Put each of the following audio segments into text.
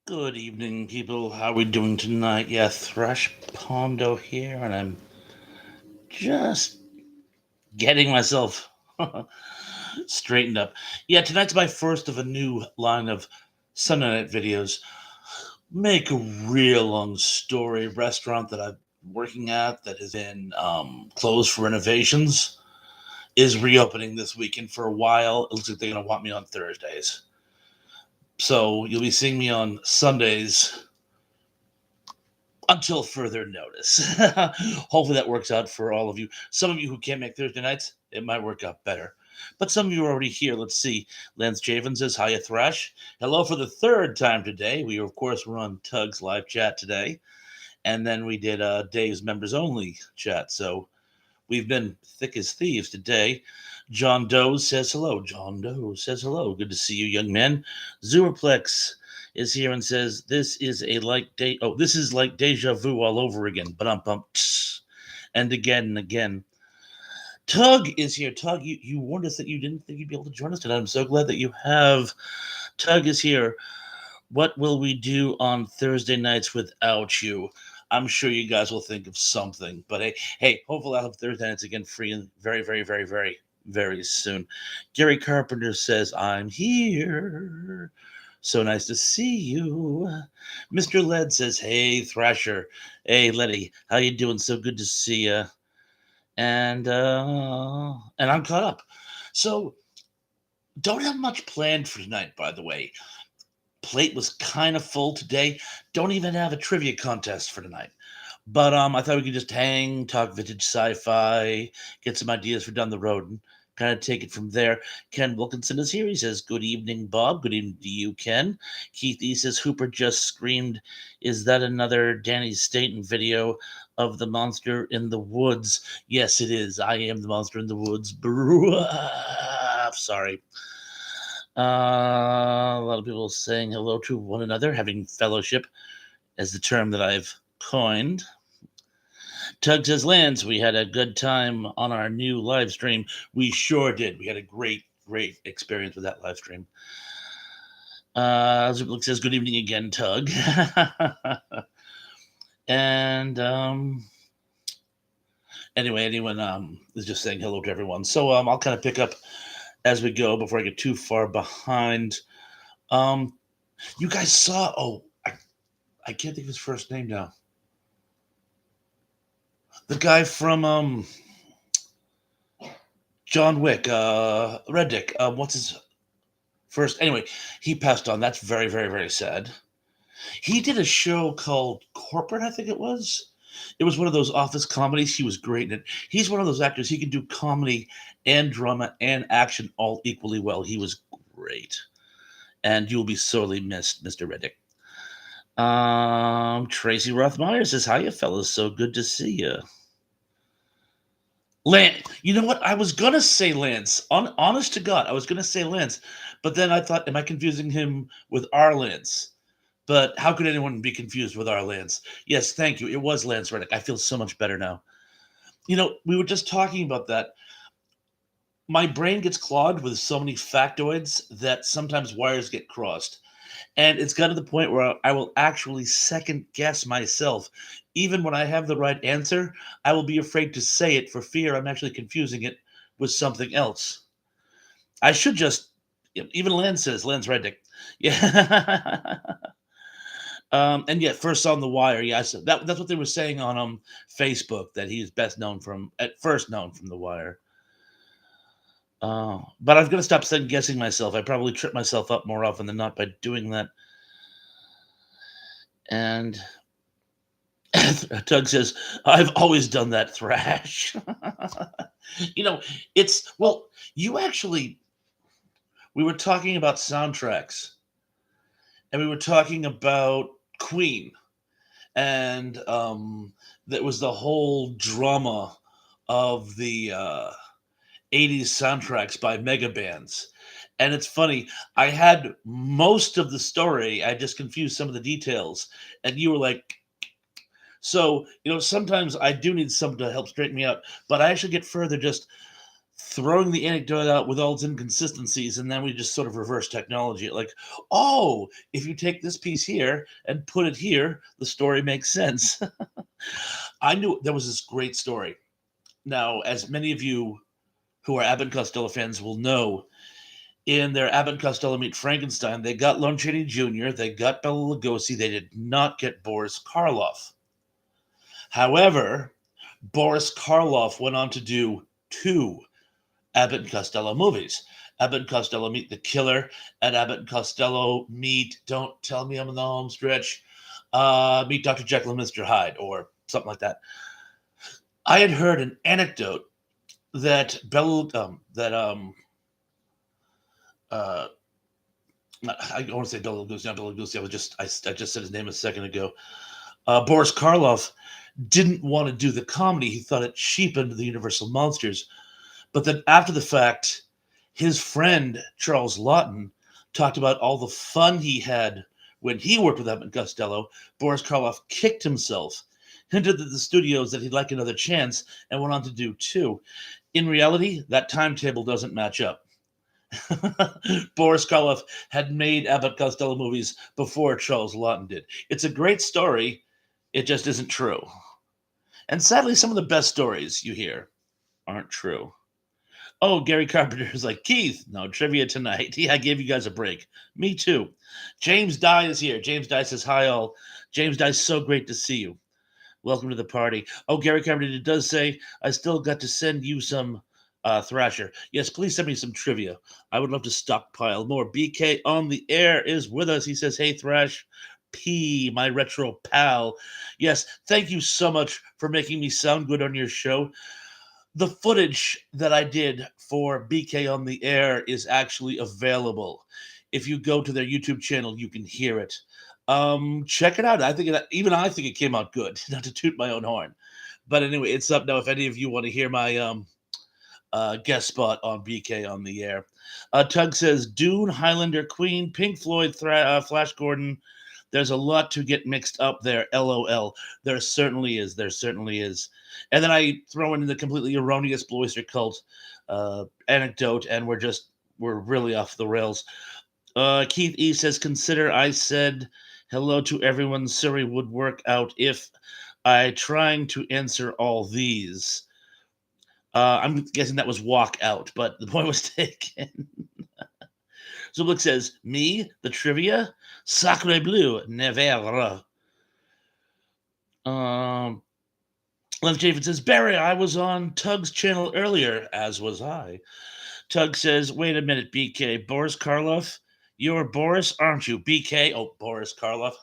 Good evening, people. How are we doing tonight? Yeah, Thresh Pondo here, and I'm just getting myself straightened up. Yeah, tonight's my first of a new line of Sunday night videos. Make a real long story. Restaurant that I'm working at that has been closed for renovations is reopening this weekend for a while. It looks like they're going to want me on Thursdays. So you'll be seeing me on Sundays until further notice. Hopefully that works out for all of you. Some of you who can't make Thursday nights, it might work out better. But some of you are already here. Let's see. Lance Javen says, Hiya Thrash. Hello for the third time today. We, of course, were on Tug's live chat today. And then we did Dave's members only chat. So we've been thick as thieves today. John Doe says hello. John Doe says hello. Good to see you, young man. Zuraplex is here and says this is like deja vu all over again. But and again and again. Tug is here. Tug, you warned us that you didn't think you'd be able to join us tonight. I'm so glad that you have. Tug is here. What will we do on Thursday nights without you? I'm sure you guys will think of something. But hey, hopefully I'll have Thursday nights again free and very, very, very, very, very soon. Gary Carpenter says, I'm here. So nice to see you. Mr. Led says, hey, Thrasher. Hey, Letty. How you doing? So good to see you. And I'm caught up. So don't have much planned for tonight, by the way. Plate was kind of full today. Don't even have a trivia contest for tonight. But I thought we could just hang, talk vintage sci-fi, get some ideas for down the road, and kind of take it from there. Ken Wilkinson is here. He says, "Good evening, Bob. Good evening to you, Ken." Keith E says, "Hooper just screamed. Is that another Danny Staten video of the monster in the woods?" Yes, it is. I am the monster in the woods. Sorry. A lot of people saying hello to one another, having fellowship as the term that I've coined. Tug says, Lance, we had a good time on our new live stream. We sure did. We had a great, great experience with that live stream. Ziplik says, good evening again, Tug. and anyway, anyone is just saying hello to everyone. So I'll kind of pick up as we go before I get too far behind. You guys saw, I can't think of his first name now. The guy from John Wick, Reddick. What's his first? Anyway, he passed on. That's very, very, very sad. He did a show called Corporate, I think it was. It was one of those office comedies. He was great in it. He's one of those actors. He can do comedy and drama and action all equally well. He was great. And you'll be sorely missed, Mr. Reddick. Tracy Rothmeyer says, hiya, fellas. So good to see you. Lance, you know what? I was gonna say Lance. Honest to God, I was gonna say Lance, but then I thought, am I confusing him with our Lance? But how could anyone be confused with our Lance? Yes, thank you. It was Lance Reddick. I feel so much better now. You know, we were just talking about that. My brain gets clogged with so many factoids that sometimes wires get crossed. And it's got to the point where I will actually second guess myself. Even when I have the right answer, I will be afraid to say it for fear I'm actually confusing it with something else. I should just, even Lance Reddick. Yeah. And yet, first on the wire, yes, that's what they were saying on Facebook, that he's best known from, at first known from the wire. But I've got to stop second guessing myself. I probably trip myself up more often than not by doing that. And Doug says, I've always done that, Thrash. You know, you actually, we were talking about soundtracks and we were talking about Queen. And that was the whole drama of the 80s soundtracks by mega bands. And it's funny, I had most of the story, I just confused some of the details. And you were like, so, sometimes I do need someone to help straighten me out, but I actually get further just throwing the anecdote out with all its inconsistencies, and then we just sort of reverse technology it. Like, oh, if you take this piece here and put it here, the story makes sense. I knew there was this great story. Now, as many of you who are Abbott and Costello fans will know, in their Abbott and Costello Meet Frankenstein, they got Lon Chaney Jr., they got Bela Lugosi, they did not get Boris Karloff. However, Boris Karloff went on to do two Abbott and Costello movies. Abbott and Costello Meet the Killer, and Abbott and Costello Meet, don't tell me I'm in the home stretch, Meet Dr. Jekyll and Mr. Hyde, or something like that. I had heard an anecdote that uh, I want to say Bela Lugosi, not Bela Lugosi. I just said his name a second ago. Boris Karloff didn't want to do the comedy. He thought it cheapened the Universal monsters. But then after the fact, his friend Charles Laughton talked about all the fun he had when he worked with Abbott and Costello. Boris Karloff kicked himself, hinted at the studios that he'd like another chance, and went on to do two. In reality, that timetable doesn't match up. Boris Karloff had made Abbott Costello movies before Charles Laughton did. It's a great story, it just isn't true. And sadly, some of the best stories you hear aren't true. Oh, Gary Carpenter is like, Keith, no trivia tonight. Yeah, I gave you guys a break. Me too. James Dye is here. James Dye says, hi all. James Dye, so great to see you. Welcome to the party. Oh, Gary Carpenter does say, I still got to send you some Thrasher. Yes, please send me some trivia. I would love to stockpile more. BK on the air is with us. He says, hey, Thrash P, my retro pal. Yes, thank you so much for making me sound good on your show. The footage that I did for BK on the air is actually available. If you go to their YouTube channel, you can hear it. Check it out. I think it came out good. Not to toot my own horn, but anyway, it's up now. If any of you want to hear my guest spot on BK on the air, Tug says Dune, Highlander, Queen, Pink Floyd, Flash Gordon. There's a lot to get mixed up there. LOL. There certainly is. There certainly is. And then I throw in the completely erroneous Blue Oyster Cult anecdote, and we're really off the rails. Keith E says, consider I said hello to everyone. Surrey would work out if I trying to answer all these. I'm guessing that was walk out, but the point was taken. Zublik says, me, the trivia? Sacre bleu, never. Len Chafin says, Barry, I was on Tug's channel earlier, as was I. Tug says, wait a minute, BK. Boris Karloff? You're Boris, aren't you? BK? Oh, Boris Karloff.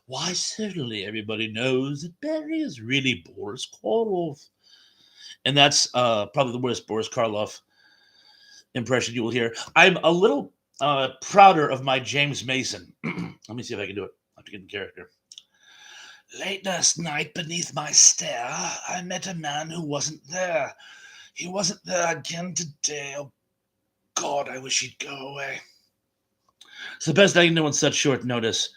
Why, certainly everybody knows that Barry is really Boris Karloff. And that's probably the worst Boris Karloff impression you will hear. I'm a little prouder of my James Mason. Let me see if I can do it. I have to get in character. Late last night, beneath my stare, I met a man who wasn't there. He wasn't there again today. Oh, God, I wish he'd go away. It's the best I can do on such short notice.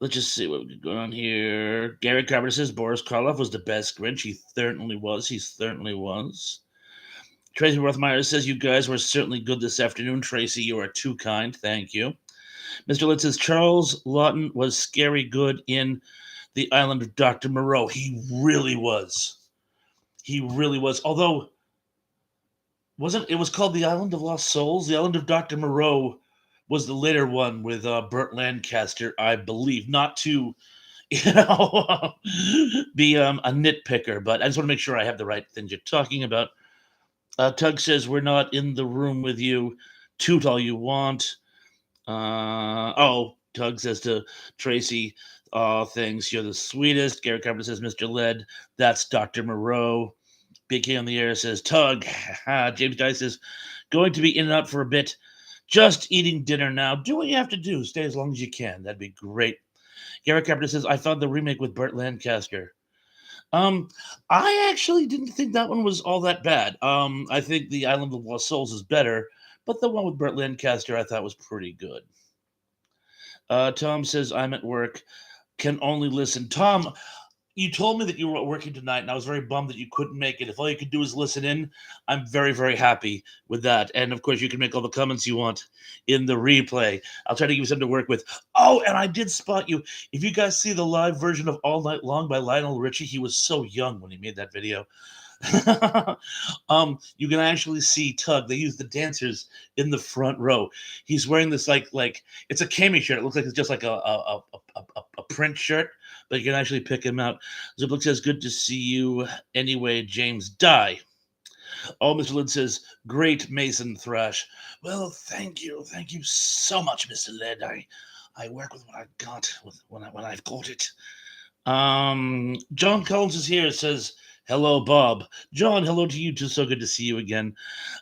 Let's just see what we got going on here. Gary Carpenter says Boris Karloff was the best Grinch. He certainly was. He certainly was. Tracy Rothmeyer says, you guys were certainly good this afternoon. Tracy, you are too kind. Thank you. Mr. Litt says, Charles Laughton was scary good in The Island of Dr. Moreau. He really was. He really was. Although, it was called The Island of Lost Souls? The Island of Dr. Moreau was the later one with Burt Lancaster, I believe. Not to, be a nitpicker, but I just want to make sure I have the right things you're talking about. Tug says, we're not in the room with you. Toot all you want. Tug says to Tracy, thanks, you're the sweetest. Gary Carpenter says, Mr. Led, that's Dr. Moreau. BK on the air says, Tug. James Dye says, going to be in and out for a bit. Just eating dinner now. Do what you have to do. Stay as long as you can. That'd be great. Gary Carpenter says, I found the remake with Burt Lancaster. I actually didn't think that one was all that bad. I think The Island of Lost Souls is better, but the one with Burt Lancaster I thought was pretty good. Tom says, I'm at work. Can only listen. Tom, you told me that you were working tonight, and I was very bummed that you couldn't make it. If all you could do is listen in, I'm very, very happy with that. And of course, you can make all the comments you want in the replay. I'll try to give you something to work with. Oh, and I did spot you. If you guys see the live version of All Night Long by Lionel Richie, he was so young when he made that video. You can actually see Tug. They use the dancers in the front row. He's wearing this like it's a cami shirt. It looks like it's just like a print shirt, but you can actually pick him out. Ziplik says, "Good to see you." Anyway, James Die. Oh, Mr. Lynn says, "Great Mason Thrash." Well, thank you so much, Mr. Led. I work with what I got when I've got it. John Collins is here. Says, "Hello, Bob." John, hello to you too. So good to see you again.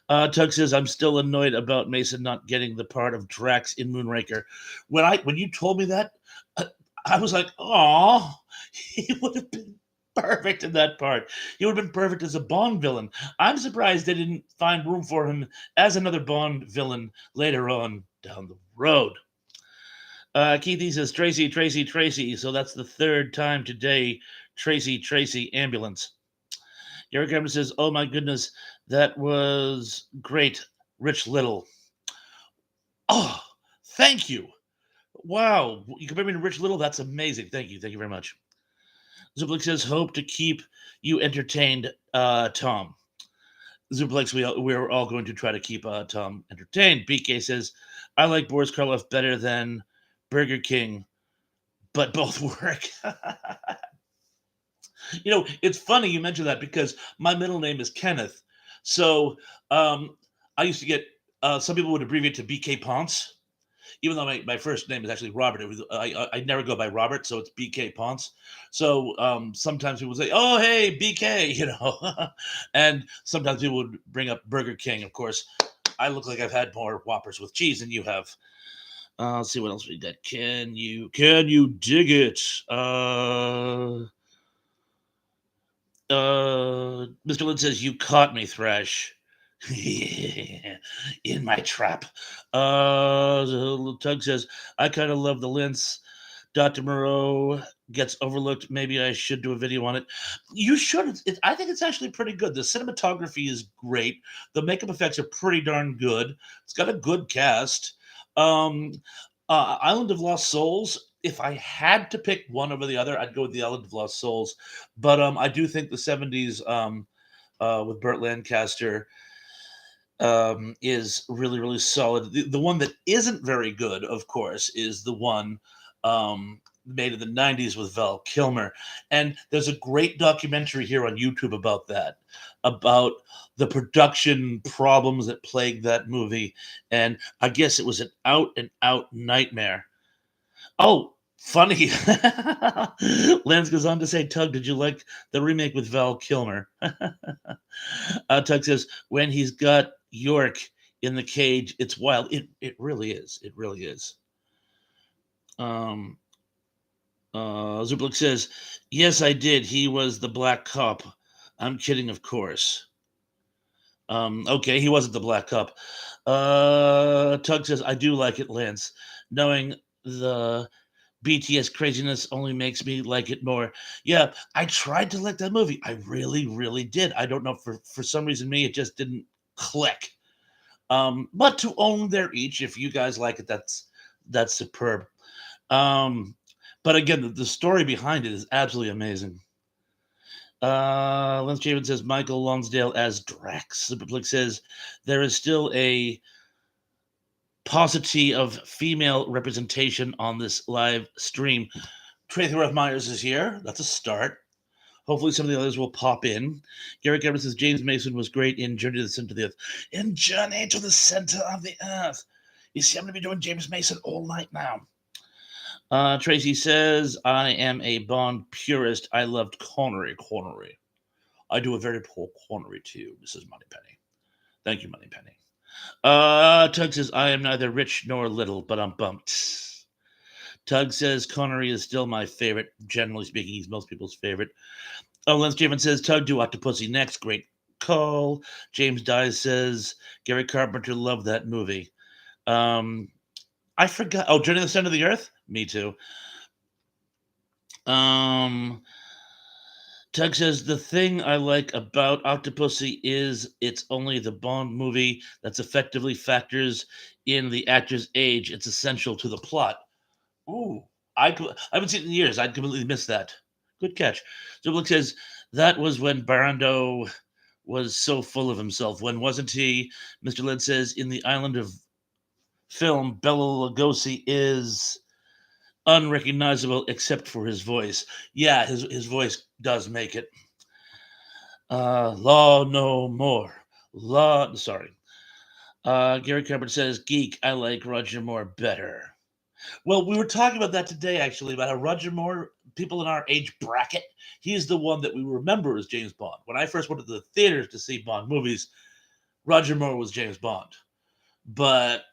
Tug says, "I'm still annoyed about Mason not getting the part of Drax in Moonraker." When you told me that, uh, I was like, "Oh, he would have been perfect in that part. He would have been perfect as a Bond villain." I'm surprised they didn't find room for him as another Bond villain later on down the road. Keithy says, "Tracy, Tracy, Tracy." So that's the third time today. Tracy, Tracy, ambulance. Eric Cameron says, "Oh my goodness, that was great, Rich Little." Oh, thank you. Wow, you compare me to Rich Little? That's amazing. Thank you very much. Zuplex says, "Hope to keep you entertained, Tom." Zuplex, we're all going to try to keep Tom entertained. BK says, "I like Boris Karloff better than Burger King, but both work." It's funny you mentioned that because my middle name is Kenneth. So I used to get some people would abbreviate to BK Ponce, even though my first name is actually Robert. I never go by Robert, so it's BK Ponce. So sometimes people would say, "Oh, hey, BK," and sometimes people would bring up Burger King. Of course, I look like I've had more Whoppers with cheese than you have. Let's see what else we got. Can you dig it? Mr. Lynn says, "You caught me, Thrash." In my trap. Tug says, "I kind of love the Lints. Dr. Moreau gets overlooked. Maybe I should do a video on it." You should. I think it's actually pretty good. The cinematography is great. The makeup effects are pretty darn good. It's got a good cast. Um, Island of Lost Souls. If I had to pick one over the other, I'd go with the Island of Lost Souls. But I do think the '70s with Burt Lancaster is really, really solid. The one that isn't very good, of course, is the one made in the '90s with Val Kilmer. And there's a great documentary here on YouTube about that, about the production problems that plagued that movie. And I guess it was an out and out nightmare. Oh, funny. Lance goes on to say, "Tug, did you like the remake with Val Kilmer?" Tug says, "When he's got York in the cage, it's wild." It really is. It really is. Um, Zublik says, "Yes, I did. He was the black cop." I'm kidding, of course. Okay, he wasn't the black cop. Tug says, "I do like it, Lance. Knowing the BTS craziness only makes me like it more." Yeah, I tried to like that movie. I really, really did. I don't know, for some reason me, it just didn't click. But to own their each, if you guys like it, that's superb. Um, but again, the story behind it is absolutely amazing. Lance Javen says Michael Lonsdale as Drax. Superflix says there is still a paucity of female representation on this live stream. Tracy Ruff Myers is here. That's a start. Hopefully, some of the others will pop in. Garrett Gabbard says James Mason was great in Journey to the Center of the Earth. In Journey to the Center of the Earth. You see, I'm going to be doing James Mason all night now. Tracy says, "I am a Bond purist. I loved Connery. Connery. I do a very poor Connery too, Mrs. Moneypenny. Thank you, Moneypenny." Tug says, "I am neither rich nor little, but I'm bumped." Tug says, "Connery is still my favorite. Generally speaking, he's most people's favorite." Oh, Lance Javen says, "Tug, do Octopussy next." Great call. James Dyes says, "Gary Carpenter loved that movie." Um, I forgot. Oh, Journey to the Center of the Earth? Me too. Um, Tug says the thing I like about Octopussy is it's only the Bond movie that's effectively factors in the actor's age. It's essential to the plot. Ooh, I haven't seen it in years. I'd completely missed that. Good catch. Zublik says that was when Barando was so full of himself. When wasn't he? Mr. Led says in the Island of Film, Bela Lugosi is unrecognizable except for his voice. Yeah, his voice does make it. Law no more. Law. Sorry. Gary Carpenter says, "Geek, I like Roger Moore better." Well, we were talking about that today, actually, about how Roger Moore, people in our age bracket, he's the one that we remember as James Bond. When I first went to the theaters to see Bond movies, Roger Moore was James Bond. But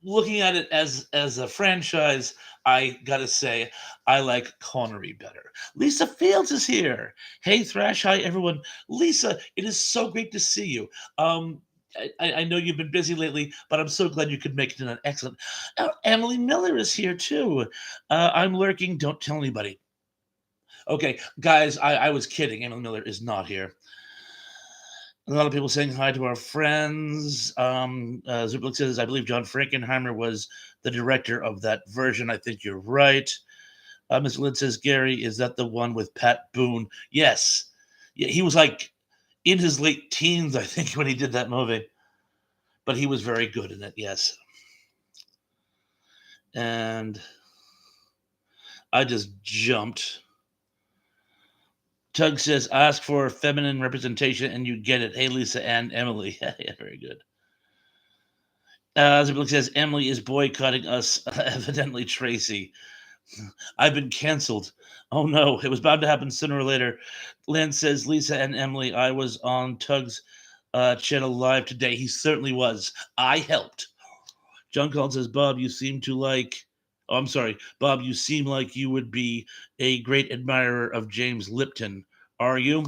looking at it as a franchise, I gotta say I like Connery better. Lisa Fields is here. Hey Thrash, hi everyone. Lisa, it is so great to see you. I know you've been busy lately, but I'm so glad you could make it in an excellent. Emily Miller is here too. I'm lurking. Don't tell anybody. Okay, guys, I was kidding. Emily Miller is not here. A lot of people saying hi to our friends. Zublik says, I believe John Frankenheimer was the director of that version. I think you're right. Mr. Lynn says, Gary, is that the one with Pat Boone? Yes. Yeah, he was like in his late teens, I think, when he did that movie. But he was very good in it, yes. And I just jumped. Tug says, ask for feminine representation and you get it. Hey, Lisa and Emily. Yeah, very good. Ziblik says, Emily is boycotting us, evidently Tracy. I've been canceled. Oh no, it was bound to happen sooner or later. Lance says, Lisa and Emily, I was on Tug's channel live today. He certainly was. I helped. John Collins says, Bob, you seem to like. Oh, I'm sorry. Bob, you seem like you would be a great admirer of James Lipton. Are you?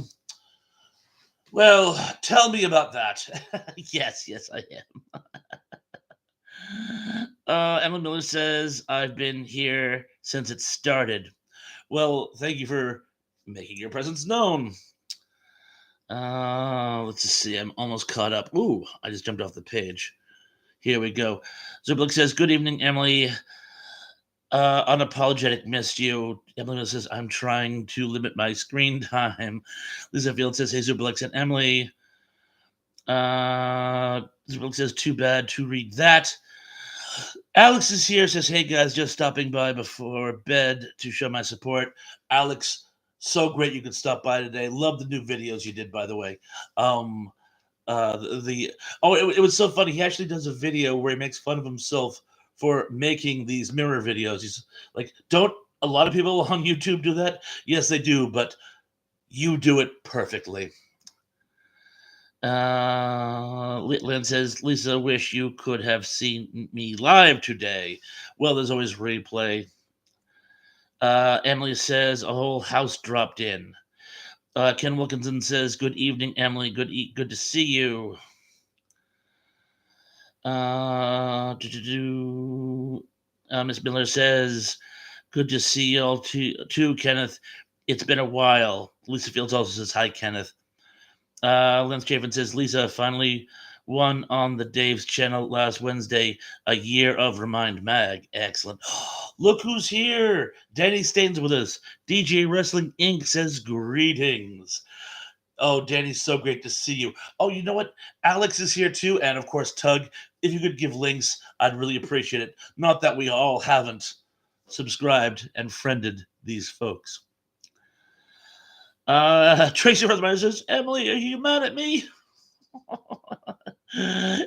Well, tell me about that. Yes, I am. Emily Miller says, I've been here since it started. Well, thank you for making your presence known. Let's just see. I'm almost caught up. Ooh, I just jumped off the page. Here we go. Zublik says, good evening, Emily. Unapologetic missed you. Emily says, I'm trying to limit my screen time. Lisa Field says, hey, Zublik and Emily. Zublik says, too bad to read that. Alex is here, says, hey guys, just stopping by before bed to show my support. Alex, so great you could stop by today. Love the new videos you did, by the way. It was so funny. He actually does a video where he makes fun of himself for making these mirror videos. He's like, don't a lot of people on YouTube do that? Yes, they do, but you do it perfectly. Lynn says, Lisa, wish you could have seen me live today. Well, there's always replay. Emily says, a whole house dropped in. Ken Wilkinson says, good evening, Emily. Good to see you. Miss Miller says, good to see y'all too, Kenneth. It's been a while. Lisa Fields also says, hi, Kenneth. Lance Chafin says, Lisa finally won on the Dave's channel last Wednesday. A year of Remind Mag. Excellent. Look who's here. Danny Staines with us. DJ Wrestling Inc. says, greetings. Oh, Danny, so great to see you. Oh, you know what? Alex is here too. And of course, Tug, if you could give links, I'd really appreciate it. Not that we all haven't subscribed and friended these folks. Tracy Rothmeyer says, Emily, are you mad at me?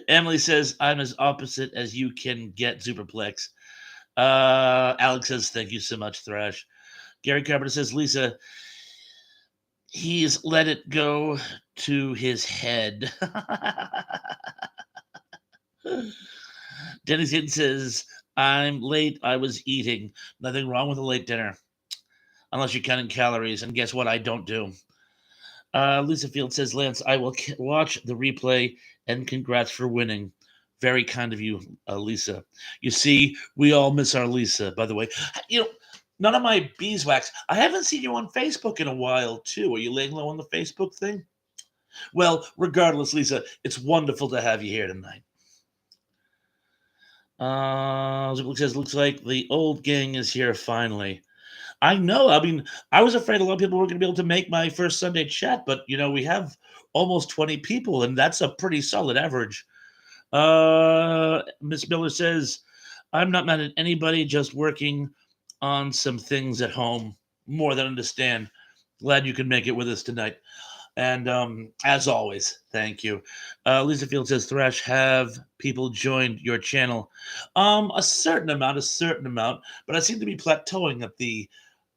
Emily says, I'm as opposite as you can get, Superplex. Alex says, thank you so much, Thrash. Gary Carpenter says, Lisa, he's let it go to his head. Dennis Hinton says, I'm late. I was eating. Nothing wrong with a late dinner. Unless you're counting calories. And guess what? I don't do. Lisa Field says, Lance, I will watch the replay and congrats for winning. Very kind of you, Lisa. You see, we all miss our Lisa, by the way. You know, None of my beeswax. I haven't seen you on Facebook in a while, too. Are you laying low on the Facebook thing? Well, regardless, Lisa, it's wonderful to have you here tonight. It says, looks like the old gang is here finally. I know. I mean, I was afraid a lot of people were going to be able to make my first Sunday chat, but we have almost 20 people, and that's a pretty solid average. Miss Miller says, I'm not mad at anybody, just working on some things at home. More than understand. Glad you could make it with us tonight. And as always, thank you. Lisa Field says, Thrash, have people joined your channel? A certain amount, but I seem to be plateauing at the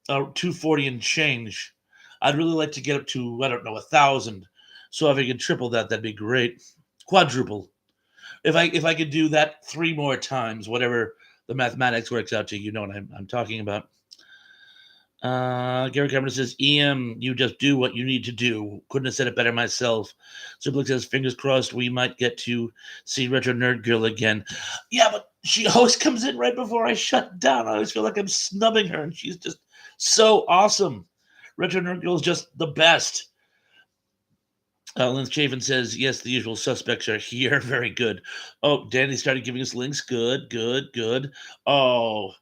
240 and change. I'd really like to get up to, I don't know, 1,000. So if I could triple that, that'd be great. Quadruple. If I could do that 3 more times, whatever the mathematics works out to, you know what I'm talking about. Gary Cameron says, EM, you just do what you need to do. Couldn't have said it better myself. Zublik says, fingers crossed we might get to see Retro Nerd Girl again. Yeah, but she always comes in right before I shut down. I always feel like I'm snubbing her, and she's just so awesome. Retro Nerd Girl is just the best. Lynn Chafin says, yes, the usual suspects are here. Very good. Oh, Danny started giving us links. Good. Oh,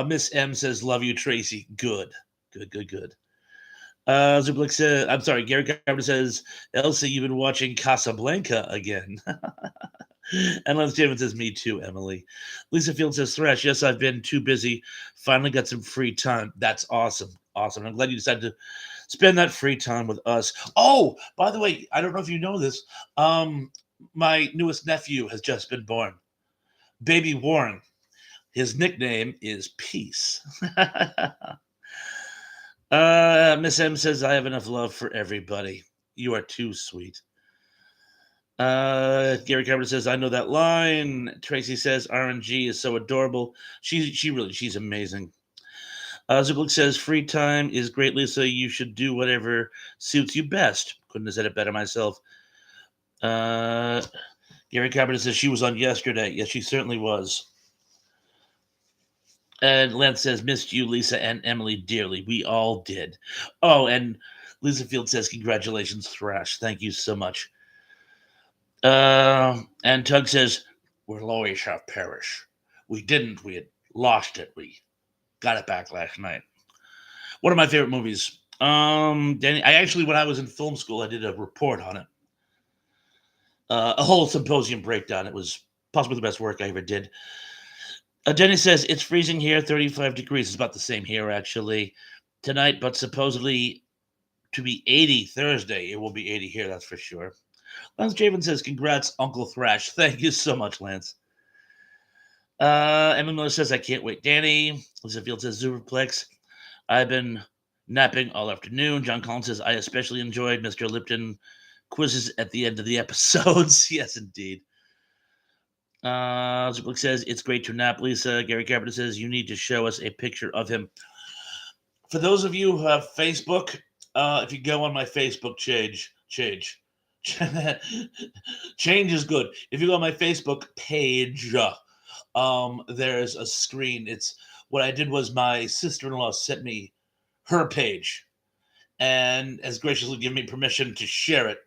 Miss M says, love you, Tracy. Good. Zublik says, I'm sorry, Gary Carpenter says, Elsie, you've been watching Casablanca again. And Lance Chafin says, me too, Emily. Lisa Field says, Thrash, yes, I've been too busy. Finally got some free time. That's awesome. I'm glad you decided to spend that free time with us. Oh, by the way, I don't know if you know this. My newest nephew has just been born. Baby Warren. His nickname is Peace. Miss M says, I have enough love for everybody. You are too sweet. Gary Carpenter says, I know that line. Tracy says, RNG is so adorable. She's amazing. Zublik says, free time is great, Lisa. You should do whatever suits you best. Couldn't have said it better myself. Gary Carpenter says, she was on yesterday. Yes, she certainly was. And Lance says, missed you, Lisa and Emily, dearly. We all did. Oh, and Lisa Field says, congratulations, Thrash. Thank you so much. And Tug says, we'll always have perish. We didn't. We had lost it. We got it back last night. One of my favorite movies. Danny, when I was in film school, I did a report on it. A whole symposium breakdown. It was possibly the best work I ever did. Denny says, it's freezing here, 35 degrees. It's about the same here, actually, tonight, but supposedly to be 80 Thursday. It will be 80 here, that's for sure. Lance Javen says, congrats, Uncle Thrash. Thank you so much, Lance. Emma Miller says, I can't wait. Danny. Lisa Field says, Superplex. I've been napping all afternoon. John Collins says, I especially enjoyed Mr. Lipton quizzes at the end of the episodes. Yes, indeed. Superplex says, it's great to nap, Lisa. Gary Carpenter says, you need to show us a picture of him. For those of you who have Facebook, if you go on my Facebook change is good. If you go on my Facebook page, there's a screen. It's what I did was my sister-in-law sent me her page and has graciously given me permission to share it.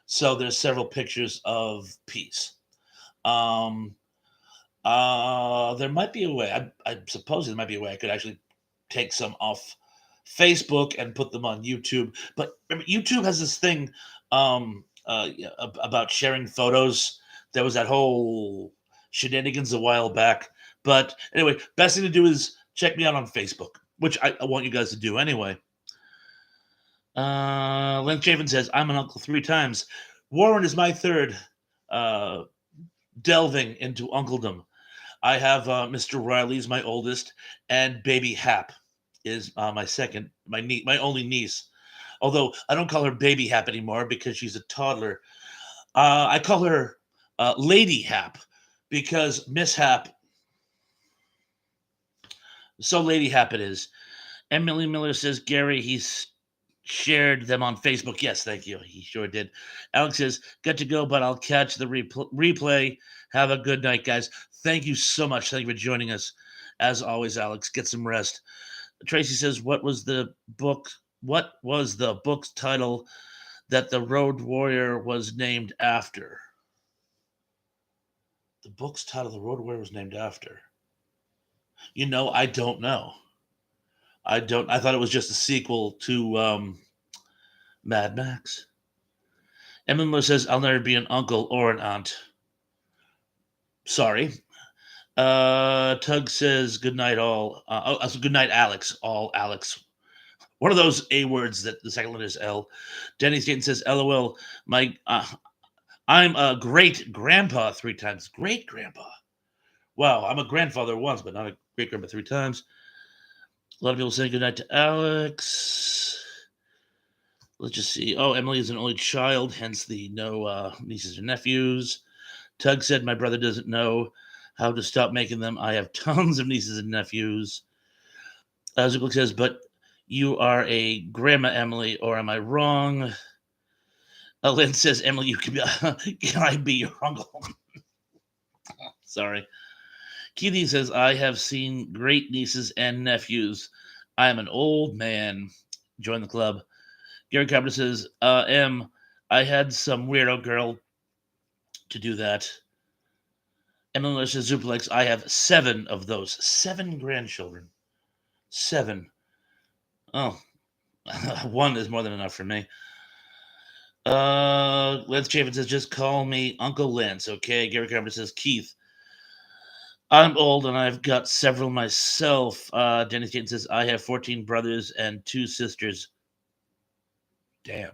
So there's several pictures of Peace. There might be a way. I suppose there might be a way I could actually take some off Facebook and put them on YouTube. But YouTube has this thing about sharing photos. There was that whole shenanigans a while back. But anyway, best thing to do is check me out on Facebook, which I want you guys to do anyway. Len Chafin says, I'm an uncle 3 times. Warren is my third delving into uncledom. I have Mr. Riley's my oldest, and Baby Hap is my second, my only niece. Although I don't call her Baby Hap anymore because she's a toddler. I call her Lady Hap because Miss Hap. So Lady Hap it is. Emily Miller says, Gary, he's shared them on Facebook. Yes, thank you. He sure did. Alex says, got to go, but I'll catch the replay. Have a good night, guys. Thank you so much. Thank you for joining us. As always, Alex, get some rest. Tracy says, "What was the book? What was the book's title that the Road Warrior was named after?" The book's title the Road Warrior was named after. I don't know. I don't. I thought it was just a sequel to Mad Max. Emma says, "I'll never be an uncle or an aunt." Sorry. Tug says, "Good night, all." So good night, Alex. All Alex. One of those A words that the second letter is L. Denny Staten says, "LOL, my I'm a great grandpa 3 times." Great grandpa. Wow, I'm a grandfather once, but not a great grandpa 3 times. A lot of people saying goodnight to Alex. Let's just see. Oh, Emily is an only child, hence the no nieces or nephews. Tug said, "My brother doesn't know how to stop making them. I have tons of nieces and nephews." Zublick says, "But you are a grandma, Emily, or am I wrong?" Lynn says, "Emily, you can be, can I be your uncle?" Sorry. Keely says, "I have seen great nieces and nephews. I am an old man." Join the club. Gary Carpenter says, I had some weirdo girl to do that." Emily Melissa Zuplex, "I have 7 of those. 7 grandchildren. 7. Oh, one is more than enough for me." Lance Chafin says, "Just call me Uncle Lance, okay?" Gary Carpenter says, "Keith, I'm old and I've got several myself." Dennis Keaton says, "I have 14 brothers and 2 sisters." Damn.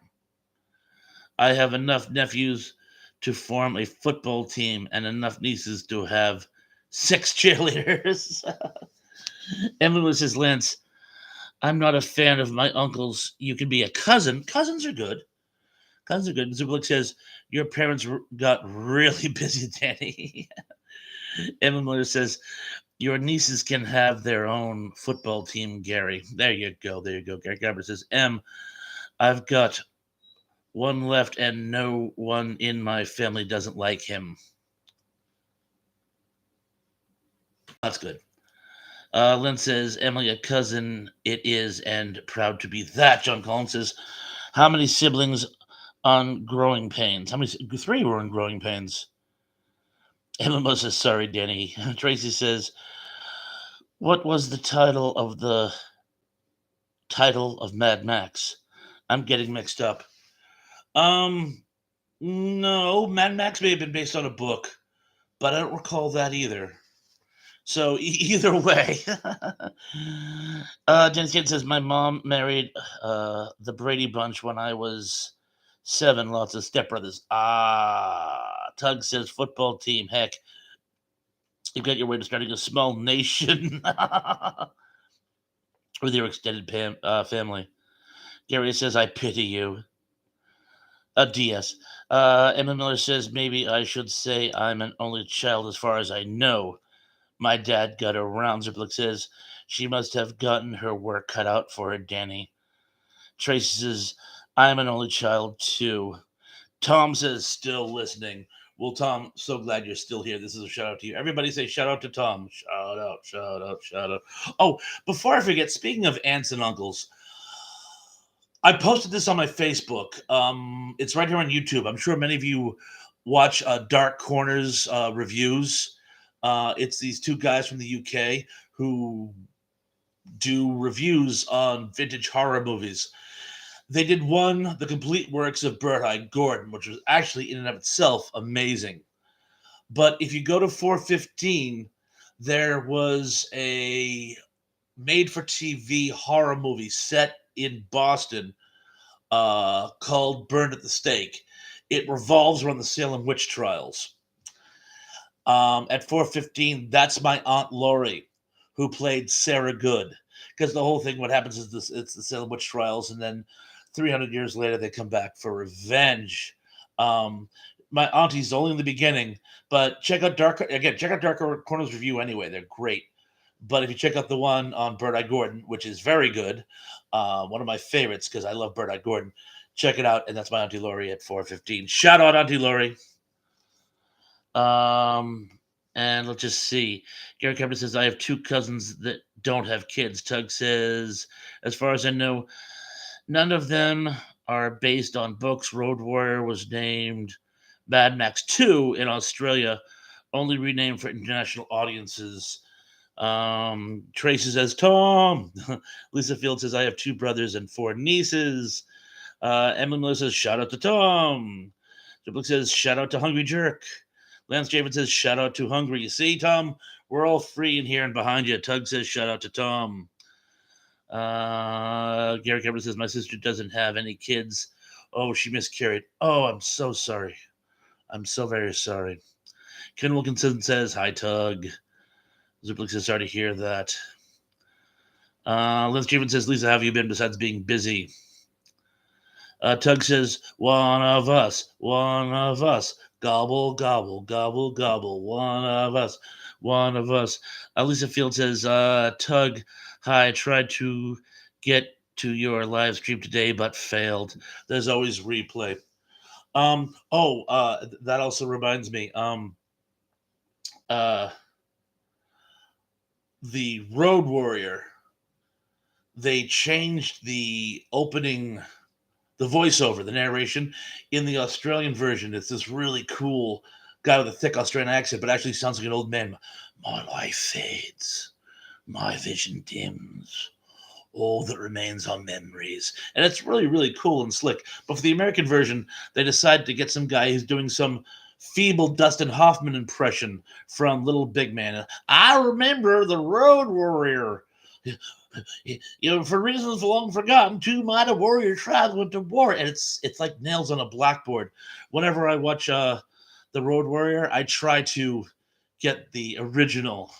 "I have enough nephews to form a football team and enough nieces to have 6 cheerleaders." Emily says, "Lance, I'm not a fan of my uncles. You can be a cousin. Cousins are good. Cousins are good." Zublik says, "Your parents got really busy, Danny." Emily Miller says, "Your nieces can have their own football team, Gary." There you go. There you go. Gary Gabbard says, "I've got one left and no one in my family doesn't like him." That's good. Lynn says, "Emily, a cousin it is, and proud to be that." John Collins says, "How many siblings on Growing Pains?" How many? 3 were on Growing Pains. Emily says, "Sorry, Danny." Tracy says, "What was the title of Mad Max?" I'm getting mixed up. Um, no, Mad Max may have been based on a book, but I don't recall that either. So either way, Jen Kid says, "My mom married the Brady Bunch when I was 7. Lots of stepbrothers." Tug says, "Football team. Heck, you got your way to starting a small nation with your extended family." Gary says, "I pity you." DS. Emma Miller says, "Maybe I should say I'm an only child as far as I know. My dad got around." Ziplik says, "She must have gotten her work cut out for her, Danny." Tracy says, "I'm an only child too." Tom says, "Still listening." Well, Tom, so glad you're still here. This is a shout out to you. Everybody say shout out to Tom. Shout out, shout out, shout out. Oh, before I forget, speaking of aunts and uncles, I posted this on my Facebook. It's right here on YouTube. I'm sure many of you watch Dark Corners reviews. It's these 2 guys from the UK who do reviews on vintage horror movies. They did one, The Complete Works of Bert Gordon, which was actually in and of itself amazing. But if you go to 415, there was a made for TV horror movie set in Boston called Burned at the Stake. It revolves around the Salem witch trials. At 415, that's my Aunt Laurie, who played Sarah Good. Because the whole thing, what happens is it's the Salem witch trials, and then 300 years later, they come back for revenge. Um, my auntie's only in the beginning, but check out Darker Corners review anyway. They're great. But if you check out the one on Bird Gordon, which is very good, one of my favorites because I love Bird Gordon, check it out. And that's my Auntie Laurie at 415. Shout out, Auntie Laurie. Um, And let's just see. Gary Carpenter says, I have two cousins that don't have kids. Tug says, as far as I know, none of them are based on books. Road Warrior was named Mad Max 2 in Australia, only renamed for international audiences. Tracy says, Tom. Lisa Field says, I have two brothers and four nieces. Emily Miller says, shout out to Tom. Triple says, shout out to Hungry Jerk. Lance Javen says, shout out to Hungry. You see, Tom, we're all free in here and behind you. Tug says, shout out to Tom. Gary Cameron says, my sister doesn't have any kids. Oh, she miscarried. Oh, I'm so sorry. I'm so very sorry. Ken Wilkinson says, hi, Tug. Zuplik says, sorry to hear that. Lance Javen says, Lisa, how have you been besides being busy? Tug says, one of us, one of us. Gobble, gobble, gobble, gobble. One of us, one of us. Lisa Field says, Tug, hi, I tried to get to your live stream today, but failed. There's always replay. That also reminds me. The Road Warrior, they changed the opening, the voiceover, the narration in the Australian version. It's this really cool guy with a thick Australian accent, but actually sounds like an old man. My life fades, my vision dims. All that remains are memories. And it's really, really cool and slick. But for the American version, they decided to get some guy who's doing some feeble Dustin Hoffman impression from Little Big Man. I remember the Road Warrior. For reasons long forgotten, two mighty warrior tribes went to war, and it's like nails on a blackboard. Whenever I watch the Road Warrior, I try to get the original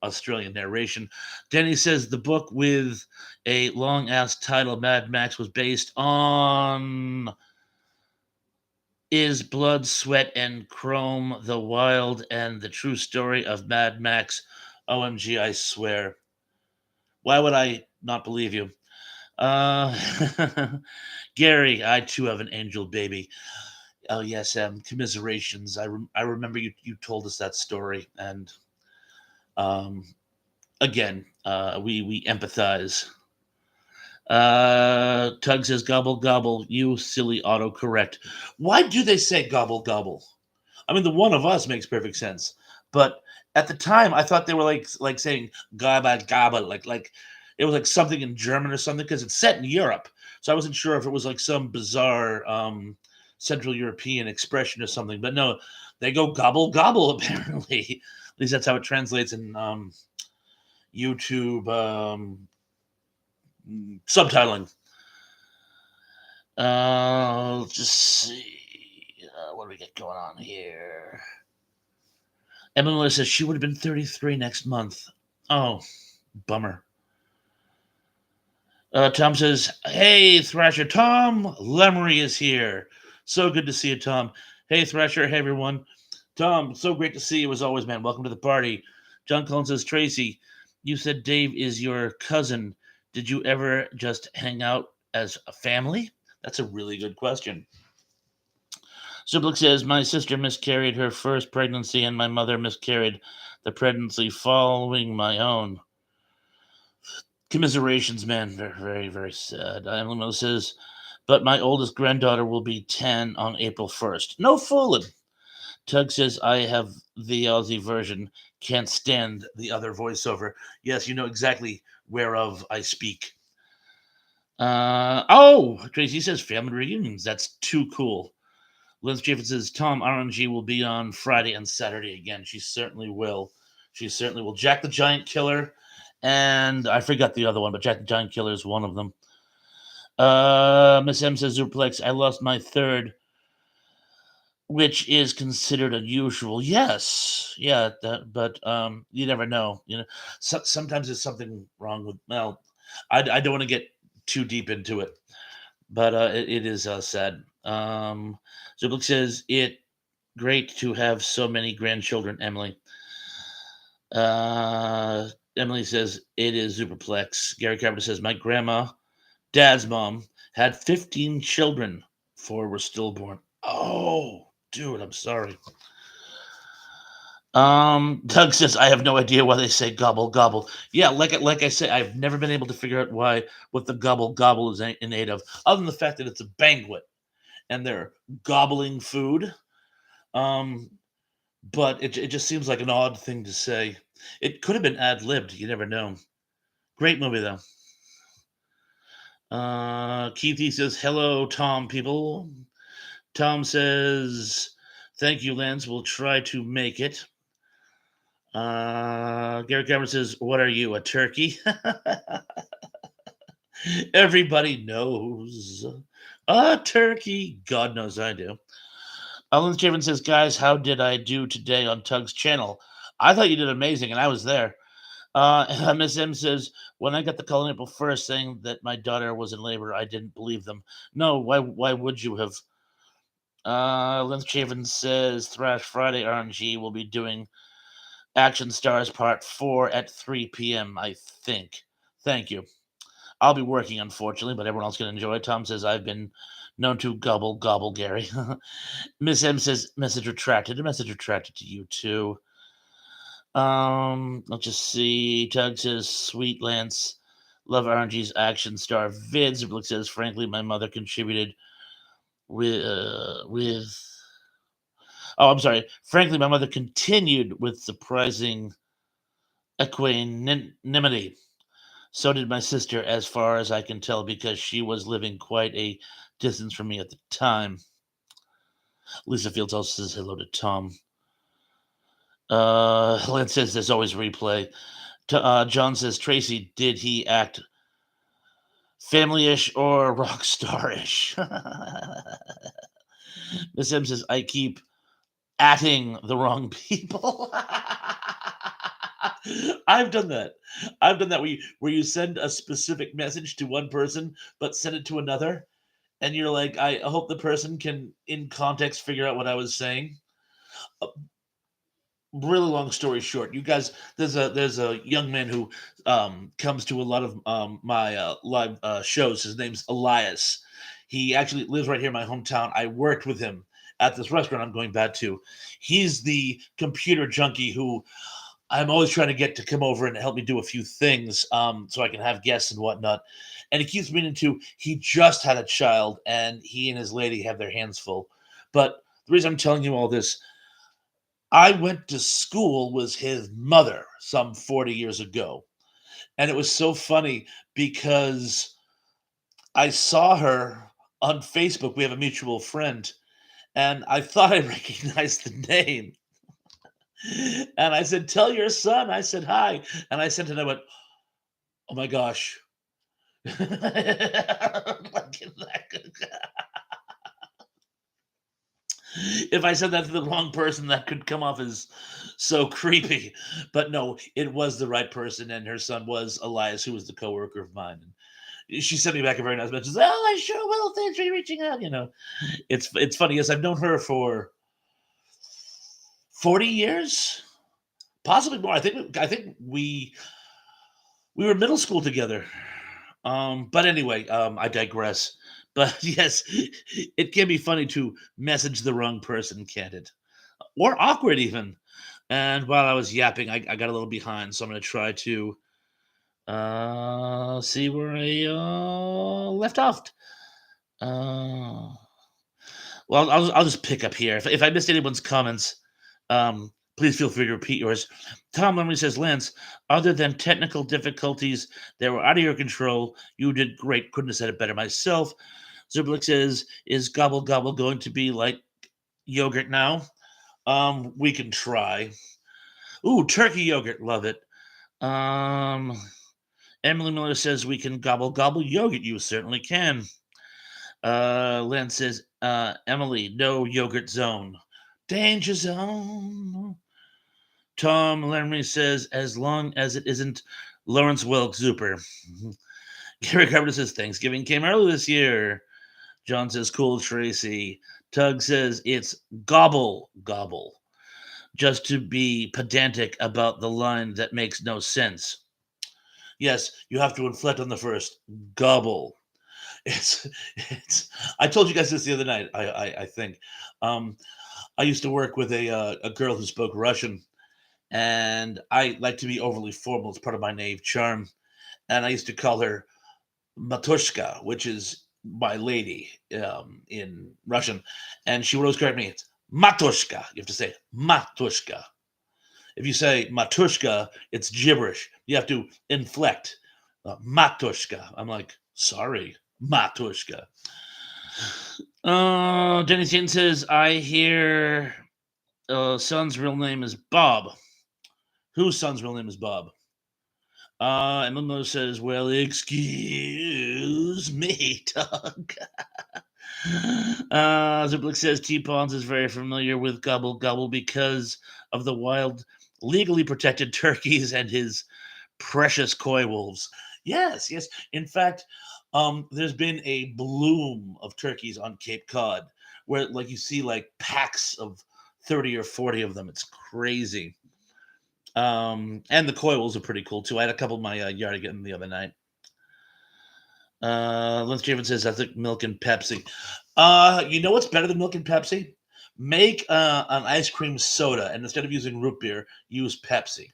Australian narration. Denny says the book with a long ass title, Mad Max, was based on Is Blood, Sweat, and Chrome the Wild and the True Story of Mad Max. OMG, I swear. Why would I not believe you? Gary, I too have an angel baby. Oh yes, commiserations. I remember you told us that story, and again, we empathize. Tug says gobble gobble. You silly autocorrect. Why do they say gobble gobble? I mean, the one of us makes perfect sense, but at the time, I thought they were like saying gabba gabba, like it was like something in German or something because it's set in Europe. So I wasn't sure if it was like some bizarre Central European expression or something. But no, they go gobble gobble. Apparently, at least that's how it translates in YouTube subtitling. Let's just see. What do we get going on here? Emily says she would have been 33 next month. Oh, bummer. Tom says, hey, Thrasher. Tom Lemery is here. So good to see you, Tom. Hey, Thrasher. Hey, everyone. Tom, so great to see you as always, man. Welcome to the party. John Collins says, Tracy, you said Dave is your cousin. Did you ever just hang out as a family? That's a really good question. Sublik says, my sister miscarried her first pregnancy and my mother miscarried the pregnancy following my own. Commiserations, man. Very, very, very sad. Emily says, but my oldest granddaughter will be 10 on April 1st. No fooling. Tug says, I have the Aussie version. Can't stand the other voiceover. Yes, you know exactly whereof I speak. Tracy says family reunions. That's too cool. Liz Japheth says, Tom, RNG will be on Friday and Saturday again. She certainly will. She certainly will. Jack the Giant Killer, and I forgot the other one, but Jack the Giant Killer is one of them. Miss M says, Zuplex, I lost my third, which is considered unusual. Yes. Yeah, but you never know. Sometimes there's something wrong with, well, I don't want to get too deep into it, but it is sad. Zublik says, it great to have so many grandchildren, Emily. Emily says, it is superplex. Gary Carpenter says, my grandma, dad's mom, had 15 children. 4 were stillborn. Oh, dude, I'm sorry. Doug says, I have no idea why they say gobble gobble. Yeah, like I said, I've never been able to figure out why what the gobble gobble is innate of, other than the fact that it's a banquet and they're gobbling food. Um, but it just seems like an odd thing to say. It could have been ad libbed. You never know. Great movie though. Keithy says, "Hello, Tom people." Tom says, "Thank you, Lance. We'll try to make it." Gary Cameron says, "What are you, a turkey?" Everybody knows a turkey. God knows I do. Alan Chapin says, "Guys, how did I do today on Tug's channel? I thought you did amazing, and I was there." Miss M says, "When I got the call on April 1st saying that my daughter was in labor, I didn't believe them." No, why would you have? Lynn Chapin says, "Thrash Friday RNG will be doing Action Stars Part 4 at 3 p.m., I think. Thank you. I'll be working, unfortunately, but everyone else can enjoy it." Tom says, "I've been known to gobble, gobble, Gary." Miss M says, "Message retracted." A message retracted to you, too. Let's just see. Tug says, "Sweet Lance. Love RNG's Action Star vids." It says, "Frankly, my mother contributed with oh, I'm sorry. Frankly, my mother continued with surprising equanimity. So did my sister, as far as I can tell, because she was living quite a distance from me at the time." Lisa Fields also says hello to Tom. Lance says there's always replay. John says, "Tracy, did he act family-ish or rock star-ish?" Miss M says, "I keep atting the wrong people." I've done that. I've done that where you send a specific message to one person, but send it to another, and you're like, I hope the person can, in context, figure out what I was saying. Uh, Really long story short, you guys, there's a young man who comes to a lot of my live shows. His name's Elias. He actually lives right here in my hometown. I worked with him at this restaurant I'm going back to. He's the computer junkie who I'm always trying to get to come over and help me do a few things, so I can have guests and whatnot. And he keeps meaning to. He just had a child, and he and his lady have their hands full. But the reason I'm telling you all this, I went to school with his mother some 40 years ago. And it was so funny because I saw her on Facebook. We have a mutual friend, and I thought I recognized the name. And I said, "Tell your son I said hi." And I sent it, and I went, "Oh my gosh." Like if I said that to the wrong person, that could come off as so creepy. But no, it was the right person, and her son was Elias, who was the coworker of mine. And she sent me back a very nice message. "Oh, I sure will. Thanks for reaching out." It's funny. Yes, I've known her for 40 years, possibly more. I think we were middle school together. But anyway, I digress. But yes, it can be funny to message the wrong person, can't it? Or awkward even. And while I was yapping, I got a little behind, so I'm going to try to see where I left off. Uh, well, I'll just pick up here. If I missed anyone's comments, please feel free to repeat yours. Tom Lemley says, "Lance, other than technical difficulties that were out of your control, you did great. Couldn't have said it better myself." Zublik says, "Is Gobble Gobble going to be like yogurt now?" We can try. Ooh, turkey yogurt, love it. Um, Emily Miller says, "We can gobble gobble yogurt. You certainly can." Len says, "Emily, no yogurt zone. Danger zone." Tom Lermy says, "As long as it isn't Lawrence Welk Zuper." Gary Carpenter says, "Thanksgiving came early this year." John says, "Cool, Tracy." Tug says, "It's gobble gobble," just to be pedantic about the line that makes no sense. Yes, you have to inflect on the first gobble. It's it's. I told you guys this the other night. I think. Um, I used to work with a girl who spoke Russian, and I like to be overly formal. It's part of my naive charm. And I used to call her Matushka, which is my lady in Russian. And she would always correct me. It's Matushka. You have to say Matushka. If you say Matushka, it's gibberish. You have to inflect. Matushka. I'm like, sorry, Matushka. Denny Satan says, I hear son's real name is Bob. Whose son's real name is Bob? And Momo says, well, excuse me, Doug. Zublik says, T-Pawns is very familiar with Gobble Gobble because of the wild, legally protected turkeys and his precious koi wolves. Yes, yes. In fact, there's been a bloom of turkeys on Cape Cod where, like, you see like packs of 30 or 40 of them. It's crazy. And the koi wolves are pretty cool too. I had a couple in my yard again the other night. Lance Javen says, I think milk and Pepsi. You know what's better than milk and Pepsi? Make an ice cream soda, and instead of using root beer, use Pepsi.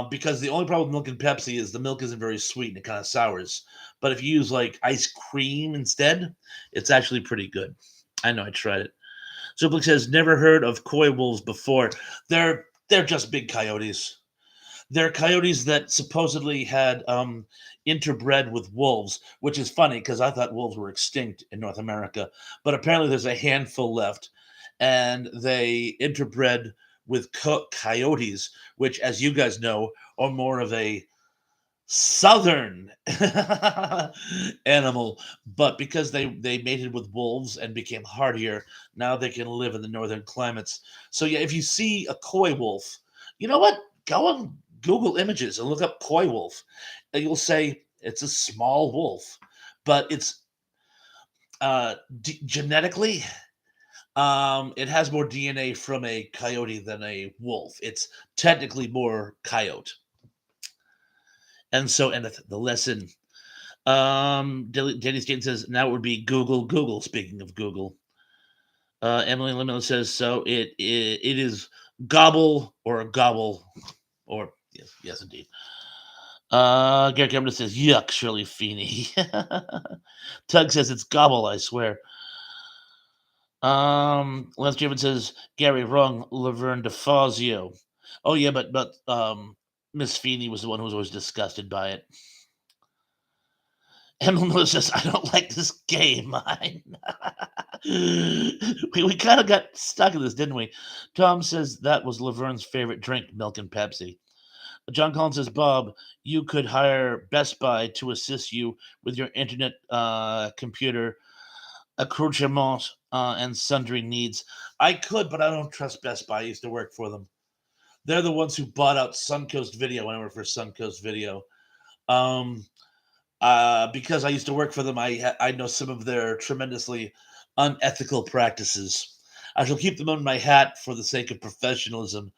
Because the only problem with milk and Pepsi is the milk isn't very sweet and it kind of sours. But if you use like ice cream instead, it's actually pretty good. I know I tried it. Zublik says, never heard of koi wolves before. They're just big coyotes. They're coyotes that supposedly had interbred with wolves, which is funny because I thought wolves were extinct in North America, but apparently there's a handful left, and they interbred with coyotes, which, as you guys know, are more of a southern animal. But because they mated with wolves and became hardier, now they can live in the northern climates. So yeah, if you see a koi wolf, you know what, go on Google Images and look up koi wolf, and you'll say it's a small wolf, but it's genetically, it has more DNA from a coyote than a wolf. It's technically more coyote. And so, and the lesson, Denny Skaten says, now it would be Google. Speaking of Google, Emily Lemon says, so it is gobble or gobble, or yes, indeed. Gary Cameron says, yuck, Shirley Feeney. Tug says, it's gobble, I swear. Lance Given says, Gary, wrong, Laverne DeFazio. Oh, yeah, but Miss Feeney was the one who was always disgusted by it. Emily says, I don't like this game, mine. we kind of got stuck in this, didn't we? Tom says that was Laverne's favorite drink, milk and Pepsi. John Collins says, Bob, you could hire Best Buy to assist you with your internet computer accoutrements and sundry needs. I could, but I don't trust Best Buy. I used to work for them. They're the ones who bought out Suncoast Video when I worked for Suncoast Video. Because I used to work for them, I know some of their tremendously unethical practices. I shall keep them on my hat for the sake of professionalism.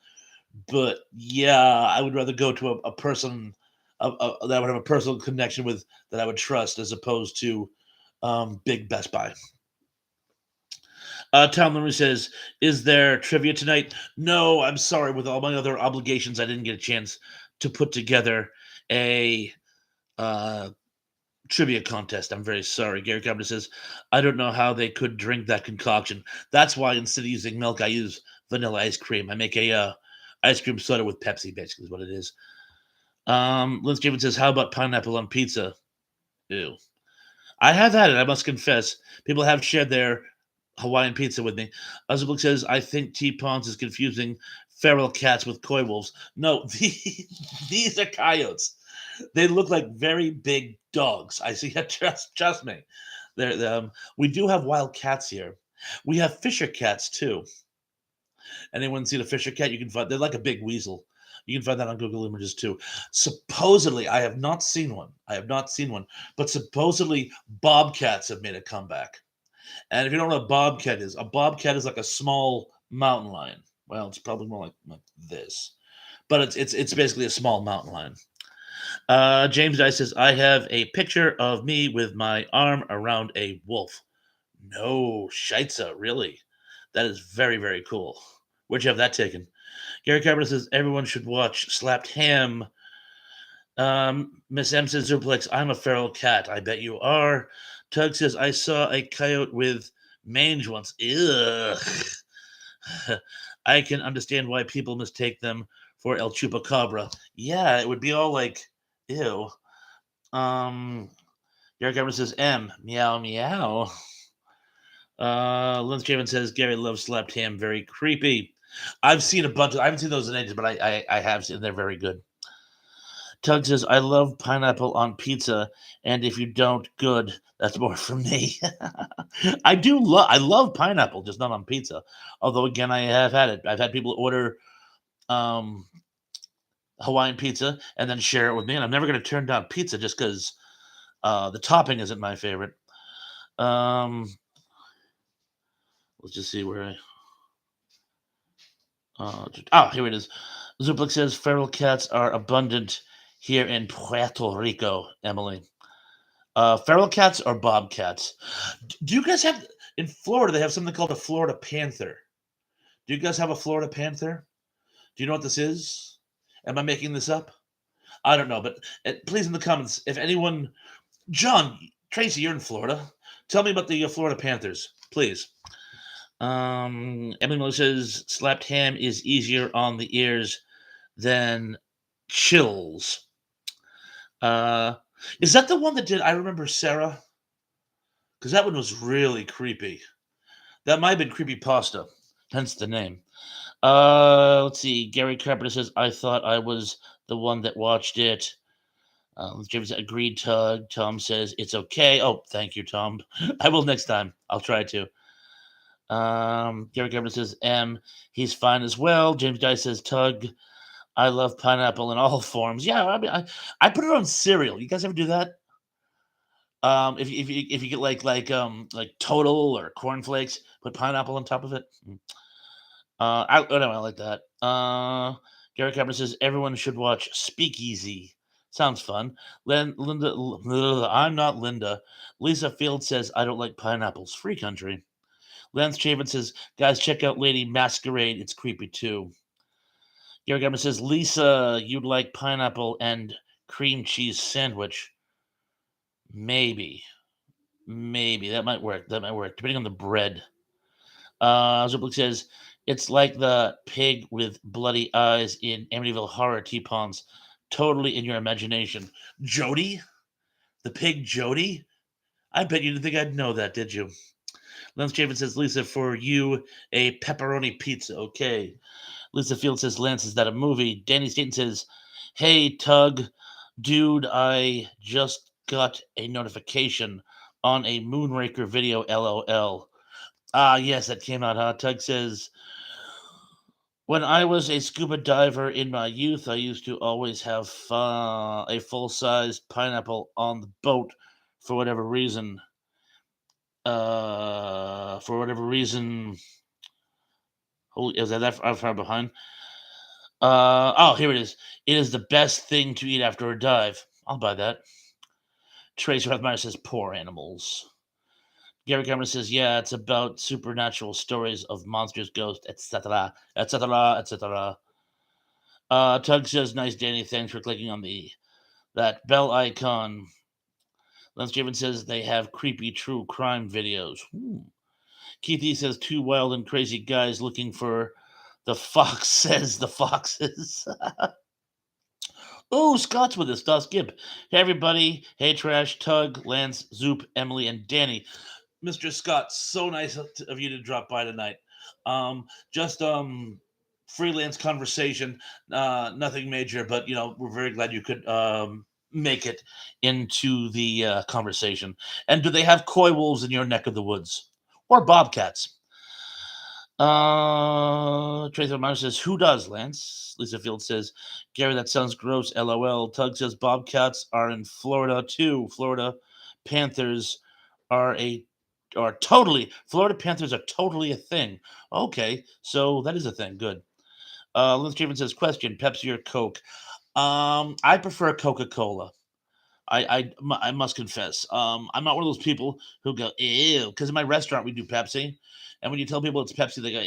But yeah, I would rather go to a person that I would have a personal connection with, that I would trust, as opposed to big Best Buy. Tom Leary says, is there trivia tonight? No, I'm sorry. With all my other obligations, I didn't get a chance to put together a trivia contest. I'm very sorry. Gary Carpenter says, I don't know how they could drink that concoction. That's why instead of using milk, I use vanilla ice cream. I make a ice cream soda with Pepsi, basically, is what it is. Linz Javen says, how about pineapple on pizza? Ew. I have had it, I must confess. People have shared their Hawaiian pizza with me. Azubuk says, I think T Pons is confusing feral cats with koi wolves. No, these are coyotes. They look like very big dogs. I see. Trust me. We do have wild cats here. We have Fisher cats too. Anyone seen a Fisher cat? You can find. They're like a big weasel. You can find that on Google Images too. Supposedly, I have not seen one. But supposedly, bobcats have made a comeback. And if you don't know what a bobcat is like a small mountain lion. Well, it's probably more like this, but it's basically a small mountain lion. James Dice says, I have a picture of me with my arm around a wolf. No, Scheitzer, really? That is very, very cool. Where'd you have that taken? Gary Carpenter says everyone should watch Slapped Ham. Miss M says Zuplex, I'm a feral cat. I bet you are. Tug says I saw a coyote with mange once. Ugh. I can understand why people mistake them for El Chupacabra. Yeah, it would be all like, ew. Um, Gary Carpenter says M, meow meow. Lynn Javen says Gary loves slapped ham, very creepy. I've seen a bunch of. I haven't seen those in ages, but I have seen. They're very good. Tug says I love pineapple on pizza, and if you don't, good. That's more for me. I love pineapple, just not on pizza. Although again, I have had it. I've had people order um, Hawaiian pizza and then share it with me, and I'm never going to turn down pizza just because the topping isn't my favorite. Um, let's just see where I. Here it is. Zuplik says feral cats are abundant here in Puerto Rico, Emily. Feral cats or bobcats? Do you guys have in Florida? They have something called a Florida panther. Do you guys have a Florida panther? Do you know what this is? Am I making this up? I don't know, but please in the comments if anyone. John, Tracy, you're in Florida. Tell me about the Florida Panthers, please. Emily Miller says slapped ham is easier on the ears than chills. Uh, is that the one that did? I remember Sarah because that one was really creepy. That might have been creepy pasta, hence the name. Let's see. Gary Carpenter says I thought I was the one that watched it. James agreed. Tug. Tom says it's okay. Oh, thank you, Tom. I will next time. I'll try to. Gary Carpenter says M. He's fine as well. James Guy says Tug. I love pineapple in all forms. Yeah, I mean, I put it on cereal. You guys ever do that? If you get like Total or cornflakes, put pineapple on top of it. I like that. Gary Carpenter says everyone should watch Speakeasy. Sounds fun. I'm not Linda. Lisa Field says I don't like pineapples. Free country. Lance Chavin says, guys, check out Lady Masquerade. It's creepy too. Gary Gabman says, Lisa, you'd like pineapple and cream cheese sandwich. Maybe. Maybe. That might work. That might work, depending on the bread. Zublik says, it's like the pig with bloody eyes in Amityville Horror Teapons. Totally in your imagination. Jody? The pig Jody? I bet you didn't think I'd know that, did you? Lance Chavin says, Lisa, for you, a pepperoni pizza. Okay. Lisa Field says, Lance, is that a movie? Danny Staten says, hey, Tug, dude, I just got a notification on a Moonraker video, LOL. Yes, that came out, huh? Tug says, when I was a scuba diver in my youth, I used to always have a full-sized pineapple on the boat for whatever reason. Holy, is that far behind? Here it is. It is the best thing to eat after a dive. I'll buy that. Trace Rathmeyer says, poor animals. Gary Cameron says, yeah, it's about supernatural stories of monsters, ghosts, etc., etc., etc. Tug says, nice, Danny. Thanks for clicking on that bell icon. Lance Javen says they have creepy true crime videos. Keith E says, two wild and crazy guys looking for the fox says the foxes. Oh, Scott's with us. Das Gibb. Hey, everybody. Hey, Trash, Tug, Lance, Zoop, Emily, and Danny. Mr. Scott, so nice of you to drop by tonight. Just freelance conversation, nothing major, but we're very glad you could make it into the conversation. And do they have coy wolves in your neck of the woods or bobcats? Tracer Meyer says, who does, Lance? Lisa Field says, Gary, that sounds gross, LOL. Tug says, bobcats are in Florida, too. Florida Panthers are Florida Panthers are totally a thing. Okay, so that is a thing. Good. Lynn Steven says, question, Pepsi or Coke? I prefer Coca-Cola. I must confess, I'm not one of those people who go ew, because in my restaurant we do Pepsi, and when you tell people it's Pepsi, they go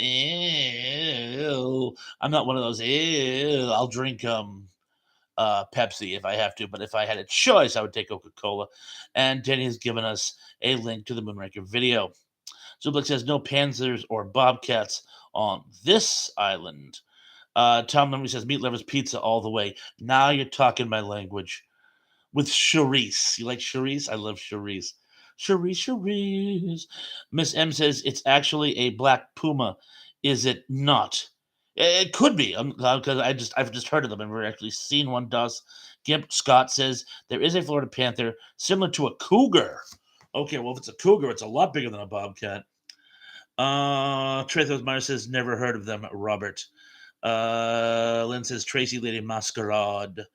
ew. I'm not one of those ew. I'll drink Pepsi if I have to, but if I had a choice, I would take Coca Cola. And Denny has given us a link to the Moonraker video. Zublik says no panthers or bobcats on this island. Tom Lemmy says meat lovers pizza all the way. Now you're talking my language. With Charisse. You like Charisse? I love Charisse. Charisse. Miss M says it's actually a black puma. Is it not? It could be because I've just heard of them and we've actually seen one. Does Gimp Scott says there is a Florida panther similar to a cougar. Okay, well if it's a cougar, it's a lot bigger than a bobcat. Trethos Meyer says never heard of them. Robert. Lynn says Tracy Lady Masquerade.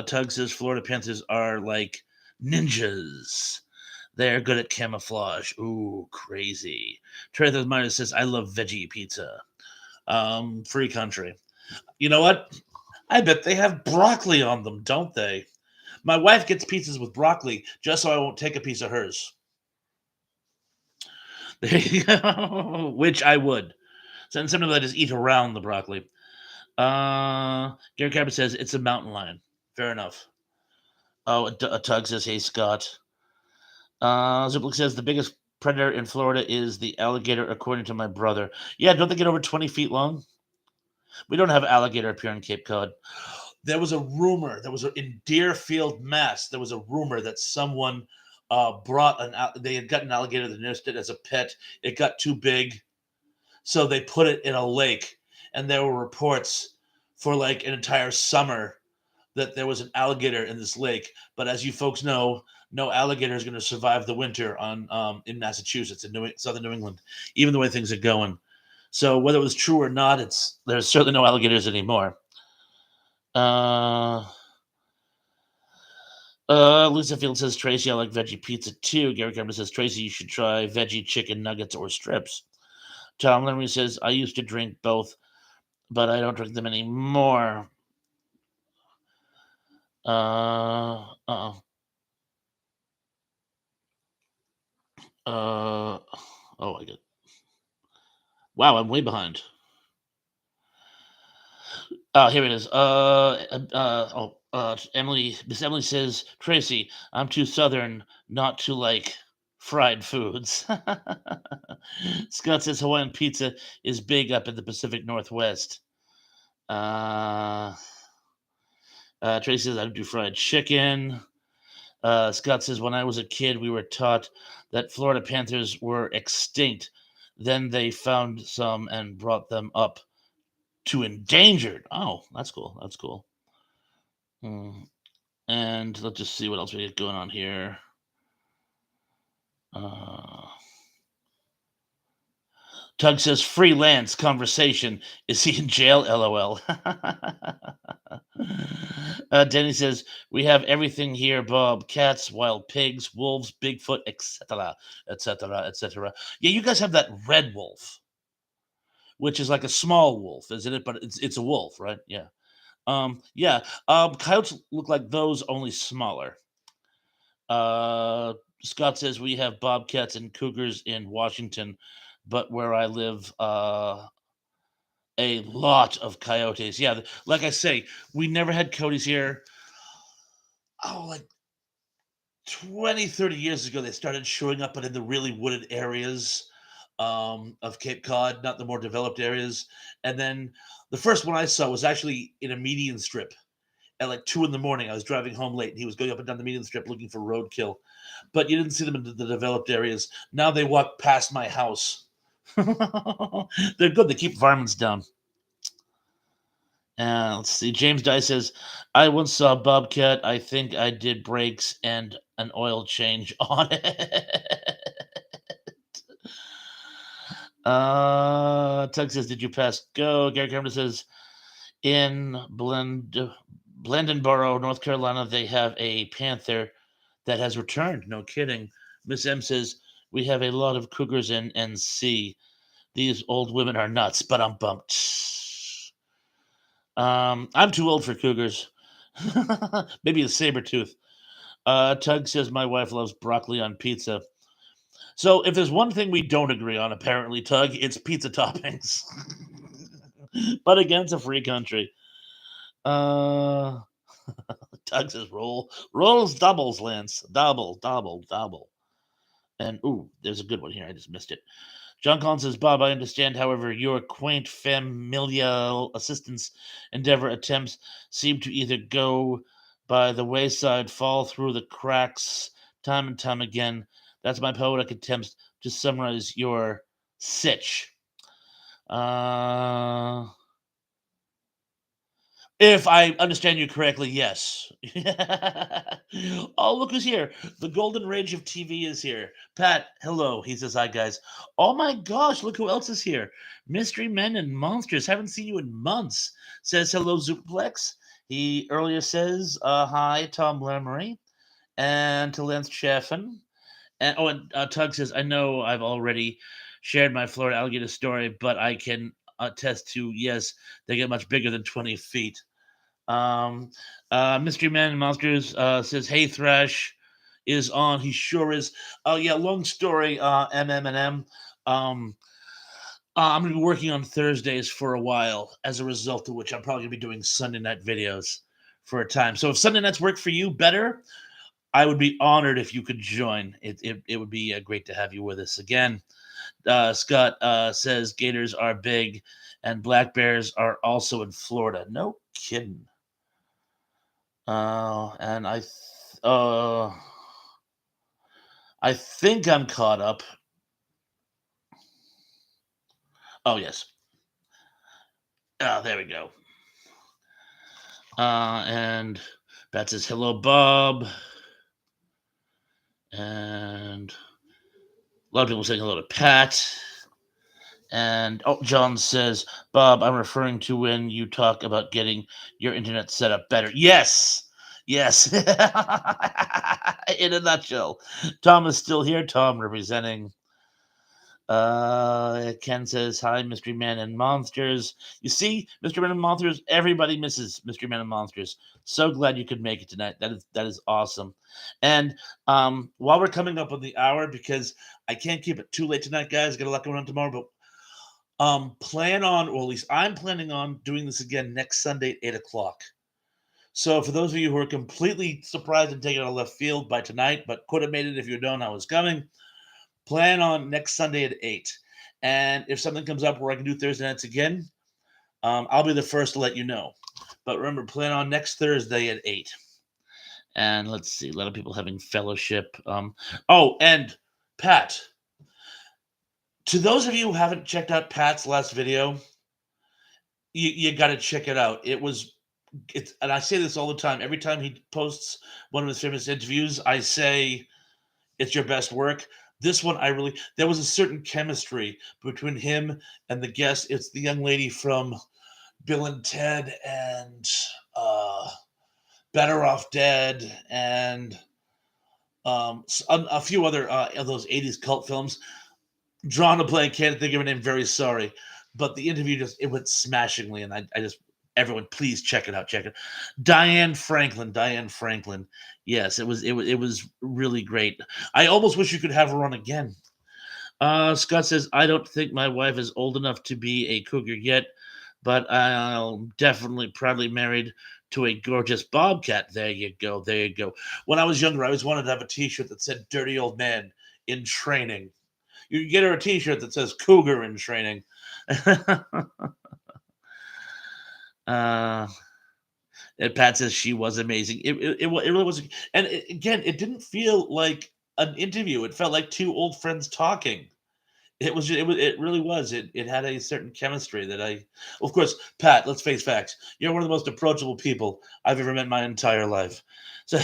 Tug says Florida Panthers are like ninjas. They're good at camouflage. Ooh, crazy. Trethos Meyer says I love veggie pizza. Free country. You know what? I bet they have broccoli on them, don't they? My wife gets pizzas with broccoli just so I won't take a piece of hers. Which I would. So sometimes I just eat around the broccoli. Gary Carpenter says it's a mountain lion. Fair enough. Oh, a Tug says, hey, Scott. Ziplik says the biggest predator in Florida is the alligator, according to my brother. Yeah, don't they get over 20 feet long? We don't have alligator up here in Cape Cod. There was a rumor, in Deerfield, Mass, there was a rumor that someone they had got an alligator that nursed it as a pet. It got too big, so they put it in a lake, and there were reports for like an entire summer that there was an alligator in this lake. But as you folks know, no alligator is going to survive the winter in Massachusetts and southern New England, even the way things are going. So whether it was true or not, there's certainly no alligators anymore. Lisa Field says, Tracy, I like veggie pizza too. Gary Cameron says, Tracy, you should try veggie chicken nuggets or strips. Tom Lemery says, I used to drink both, but I don't drink them anymore. Oh, I get. Wow, I'm way behind. Oh, here it is. Emily. Miss Emily says, Tracy, I'm too southern not to like fried foods. Scott says Hawaiian pizza is big up in the Pacific Northwest. Tracy says I do fried chicken. Scott says when I was a kid, we were taught that Florida panthers were extinct. Then they found some and brought them up to endangered. Oh, that's cool. That's cool. And let's just see what else we get going on here. Tug says freelance conversation. Is he in jail? LOL. Denny says we have everything here, Bob. Cats, wild pigs, wolves, Bigfoot, etc., etc., etc. Yeah, you guys have that red wolf, which is like a small wolf, isn't it? But it's a wolf, right? Yeah. Coyotes look like those, only smaller. Scott says we have bobcats and cougars in Washington, but where I live, a lot of coyotes. Yeah, like I say, we never had coyotes here. Oh, like 20, 30 years ago, they started showing up, but in the really wooded areas of Cape Cod, not the more developed areas. And then the first one I saw was actually in a median strip at like 2 a.m. I was driving home late and he was going up and down the median strip looking for roadkill. But you didn't see them in the developed areas. Now they walk past my house. They're good. They keep varmints down. Let's see. James Dye says, I once saw a bobcat. I think I did brakes and an oil change on it. Tug says, did you pass go? Gary Cameron says, in Blandenboro, North Carolina, they have a panther that has returned. No kidding. Miss M says, we have a lot of cougars in NC. These old women are nuts, but I'm bumped. I'm too old for cougars. Maybe a saber tooth. Tug says my wife loves broccoli on pizza. So if there's one thing we don't agree on, apparently, Tug, it's pizza toppings. But again, it's a free country. Uh, Tug says rolls doubles, Lance, double. And ooh, there's a good one here. I just missed it. John Collins says, Bob, I understand, however, your quaint familial assistance endeavor attempts seem to either go by the wayside, fall through the cracks time and time again. That's my poetic attempt to summarize your sitch. Uh, if I understand you correctly, yes. Oh, look who's here. The golden rage of TV is here. Pat, hello. He says, hi, guys. Oh my gosh, look who else is here. Mystery Men and Monsters. Haven't seen you in months. Says, hello, Zuplex. He earlier says, hi, Tom Lamoury. And to Lance Chaffin. And Tug says, I know I've already shared my Florida alligator story, but I can attest to, yes, they get much bigger than 20 feet. Um, Mystery Man and Monsters says, "Hey Thrash is on. He sure is." Oh yeah, long story. MMM. Um, I'm gonna be working on Thursdays for a while. As a result of which, I'm probably gonna be doing Sunday night videos for a time. So if Sunday nights work for you better, I would be honored if you could join. It would be great to have you with us again. Scott says gators are big, and black bears are also in Florida. No kidding. And I think I'm caught up. Oh yes. There we go. And Pat says hello, Bob. And a lot of people saying hello to Pat. And John says, Bob, I'm referring to when you talk about getting your internet set up better. Yes. In a nutshell, Tom is still here. Tom representing. Ken says, hi, Mystery Men and Monsters. You see, Mystery Men and Monsters, everybody misses Mystery Men and Monsters. So glad you could make it tonight. That is awesome. And while we're coming up on the hour, because I can't keep it too late tonight, guys, got a lot going on tomorrow, but plan on, or at least I'm planning on doing this again next Sunday at 8 o'clock. So for those of you who are completely surprised and taken out of left field by tonight, but could have made it if you'd known I was coming, plan on next Sunday at 8. And if something comes up where I can do Thursday nights again, I'll be the first to let you know. But remember, plan on next Thursday at 8. And let's see, a lot of people having fellowship. And Pat, to those of you who haven't checked out Pat's last video, you got to check it out. And I say this all the time. Every time he posts one of his famous interviews, I say it's your best work. This one, there was a certain chemistry between him and the guest. It's the young lady from Bill and Ted and Better Off Dead and a few other of those 80s cult films. Drawn a blank, can't think of her name, very sorry. But the interview it went smashingly, and I just everyone please check it out. Check it. Diane Franklin. Yes, it was really great. I almost wish you could have her on again. Scott says, I don't think my wife is old enough to be a cougar yet, but I'll definitely proudly married to a gorgeous bobcat. There you go. There you go. When I was younger, I always wanted to have a T-shirt that said "Dirty Old Man in Training." You get her a T-shirt that says "Cougar in Training." uh, and Pat says she was amazing. It really was, and again, it didn't feel like an interview. It felt like two old friends talking. It really was. It had a certain chemistry that of course, Pat, let's face facts. You're one of the most approachable people I've ever met in my entire life. So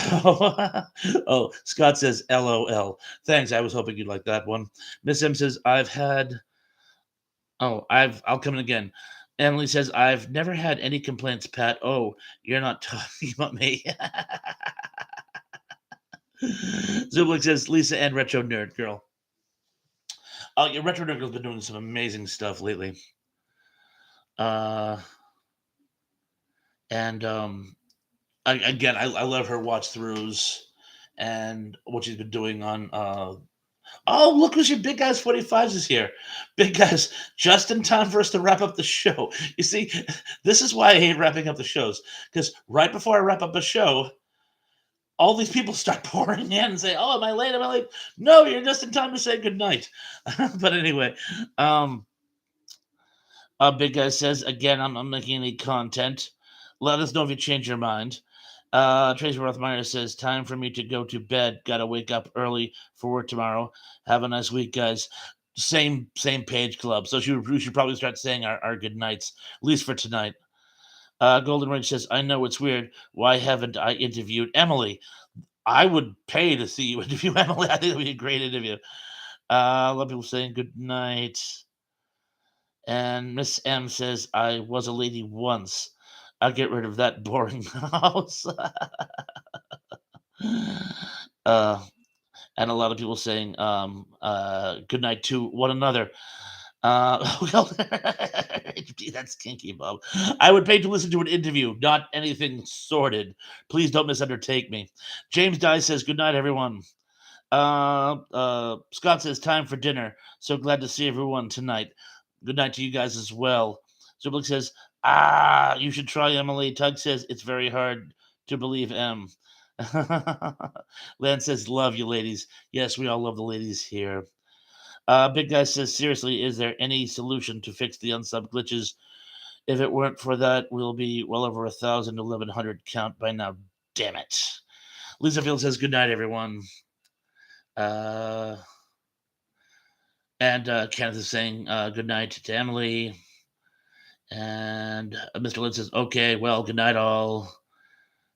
oh, Scott says LOL. Thanks. I was hoping you'd like that one. Miss M says I'll come in again. Emily says I've never had any complaints, Pat. Oh, you're not talking about me. Zublik says Lisa and Retro Nerd Girl. Oh, yeah, Retro Nerd Girl's been doing some amazing stuff lately. Uh, and again, I love her watch throughs, and what she's been doing on. Oh, look who's your Big Guys 45s is here. Big Guys, just in time for us to wrap up the show. You see, this is why I hate wrapping up the shows, because right before I wrap up a show, all these people start pouring in and say, "Oh, am I late? Am I late?" No, you're just in time to say goodnight. But anyway, um, Big Guy says again, I'm making any content. Let us know if you change your mind. Tracy Rothmeyer says, time for me to go to bed. Gotta wake up early for work tomorrow. Have a nice week, guys. Same page club. So we should probably start saying our good nights, at least for tonight. Golden Ring says, I know it's weird. Why haven't I interviewed Emily? I would pay to see you interview Emily. I think it would be a great interview. A lot of people saying good night. And Miss M says, I was a lady once. I'll get rid of that boring house. uh, and a lot of people saying good night to one another. Well, that's kinky, Bob. I would pay to listen to an interview, not anything sordid. Please don't misundertake me. James Dye says, good night, everyone. Scott says, time for dinner. So glad to see everyone tonight. Good night to you guys as well. Zublik says, you should try Emily. Tug says, it's very hard to believe M. Lance says, love you, ladies. Yes, we all love the ladies here. Big Guy says, seriously, is there any solution to fix the unsub glitches? If it weren't for that, we'll be well over 1,000 to 1,100 count by now. Damn it. Lisa Field says, good night, everyone. Uh, and Kenneth is saying good night to Emily. And Mr. Lynn says, okay, well, good night, all.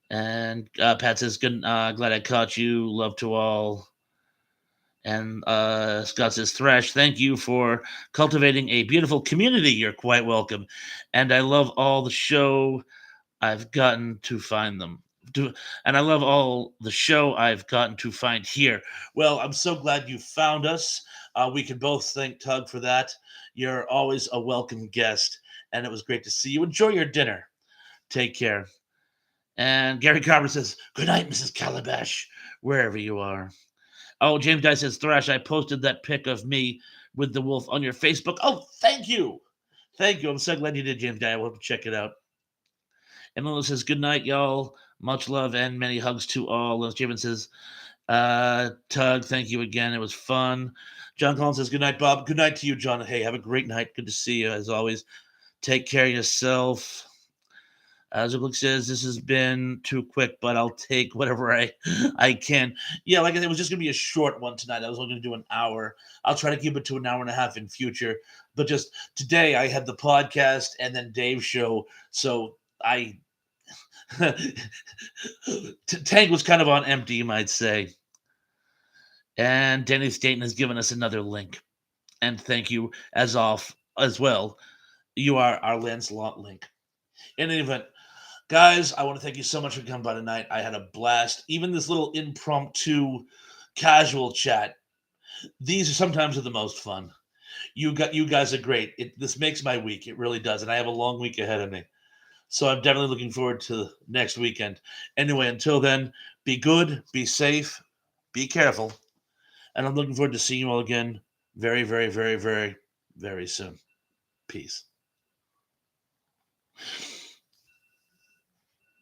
And Pat says, good, glad I caught you. Love to all. And Scott says, Thresh, thank you for cultivating a beautiful community. You're quite welcome. And I love all the show I've gotten to find them. And I love all the show I've gotten to find here. Well, I'm so glad you found us. We can both thank Tug for that. You're always a welcome guest, and it was great to see you. Enjoy your dinner. Take care. And Gary Carver says, good night, Mrs. Calabash, wherever you are. Oh, James Dye says, Thrash, I posted that pic of me with the wolf on your Facebook. Oh, thank you. Thank you. I'm so glad you did, James Dye. I will have to check it out. And Lila says, good night, y'all. Much love and many hugs to all. Liz Javen says, Tug, thank you again. It was fun. John Collins says, good night, Bob. Good night to you, John. Hey, have a great night. Good to see you, as always. Take care of yourself. Zublik says, this has been too quick, but I'll take whatever I can. Yeah, like I said, it was just going to be a short one tonight. I was only going to do an hour. I'll try to keep it to an hour and a half in future. But just today, I had the podcast and then Dave's show. So I Tank was kind of on empty, you might say. And Danny Staten has given us another link. And thank you as well. You are our Lancelot link. In any event, guys, I want to thank you so much for coming by tonight. I had a blast. Even this little impromptu casual chat. These are sometimes the most fun. You guys are great. This makes my week. It really does. And I have a long week ahead of me. So I'm definitely looking forward to next weekend. Anyway, until then, be good, be safe, be careful. And I'm looking forward to seeing you all again very, very, very, very, very soon. Peace.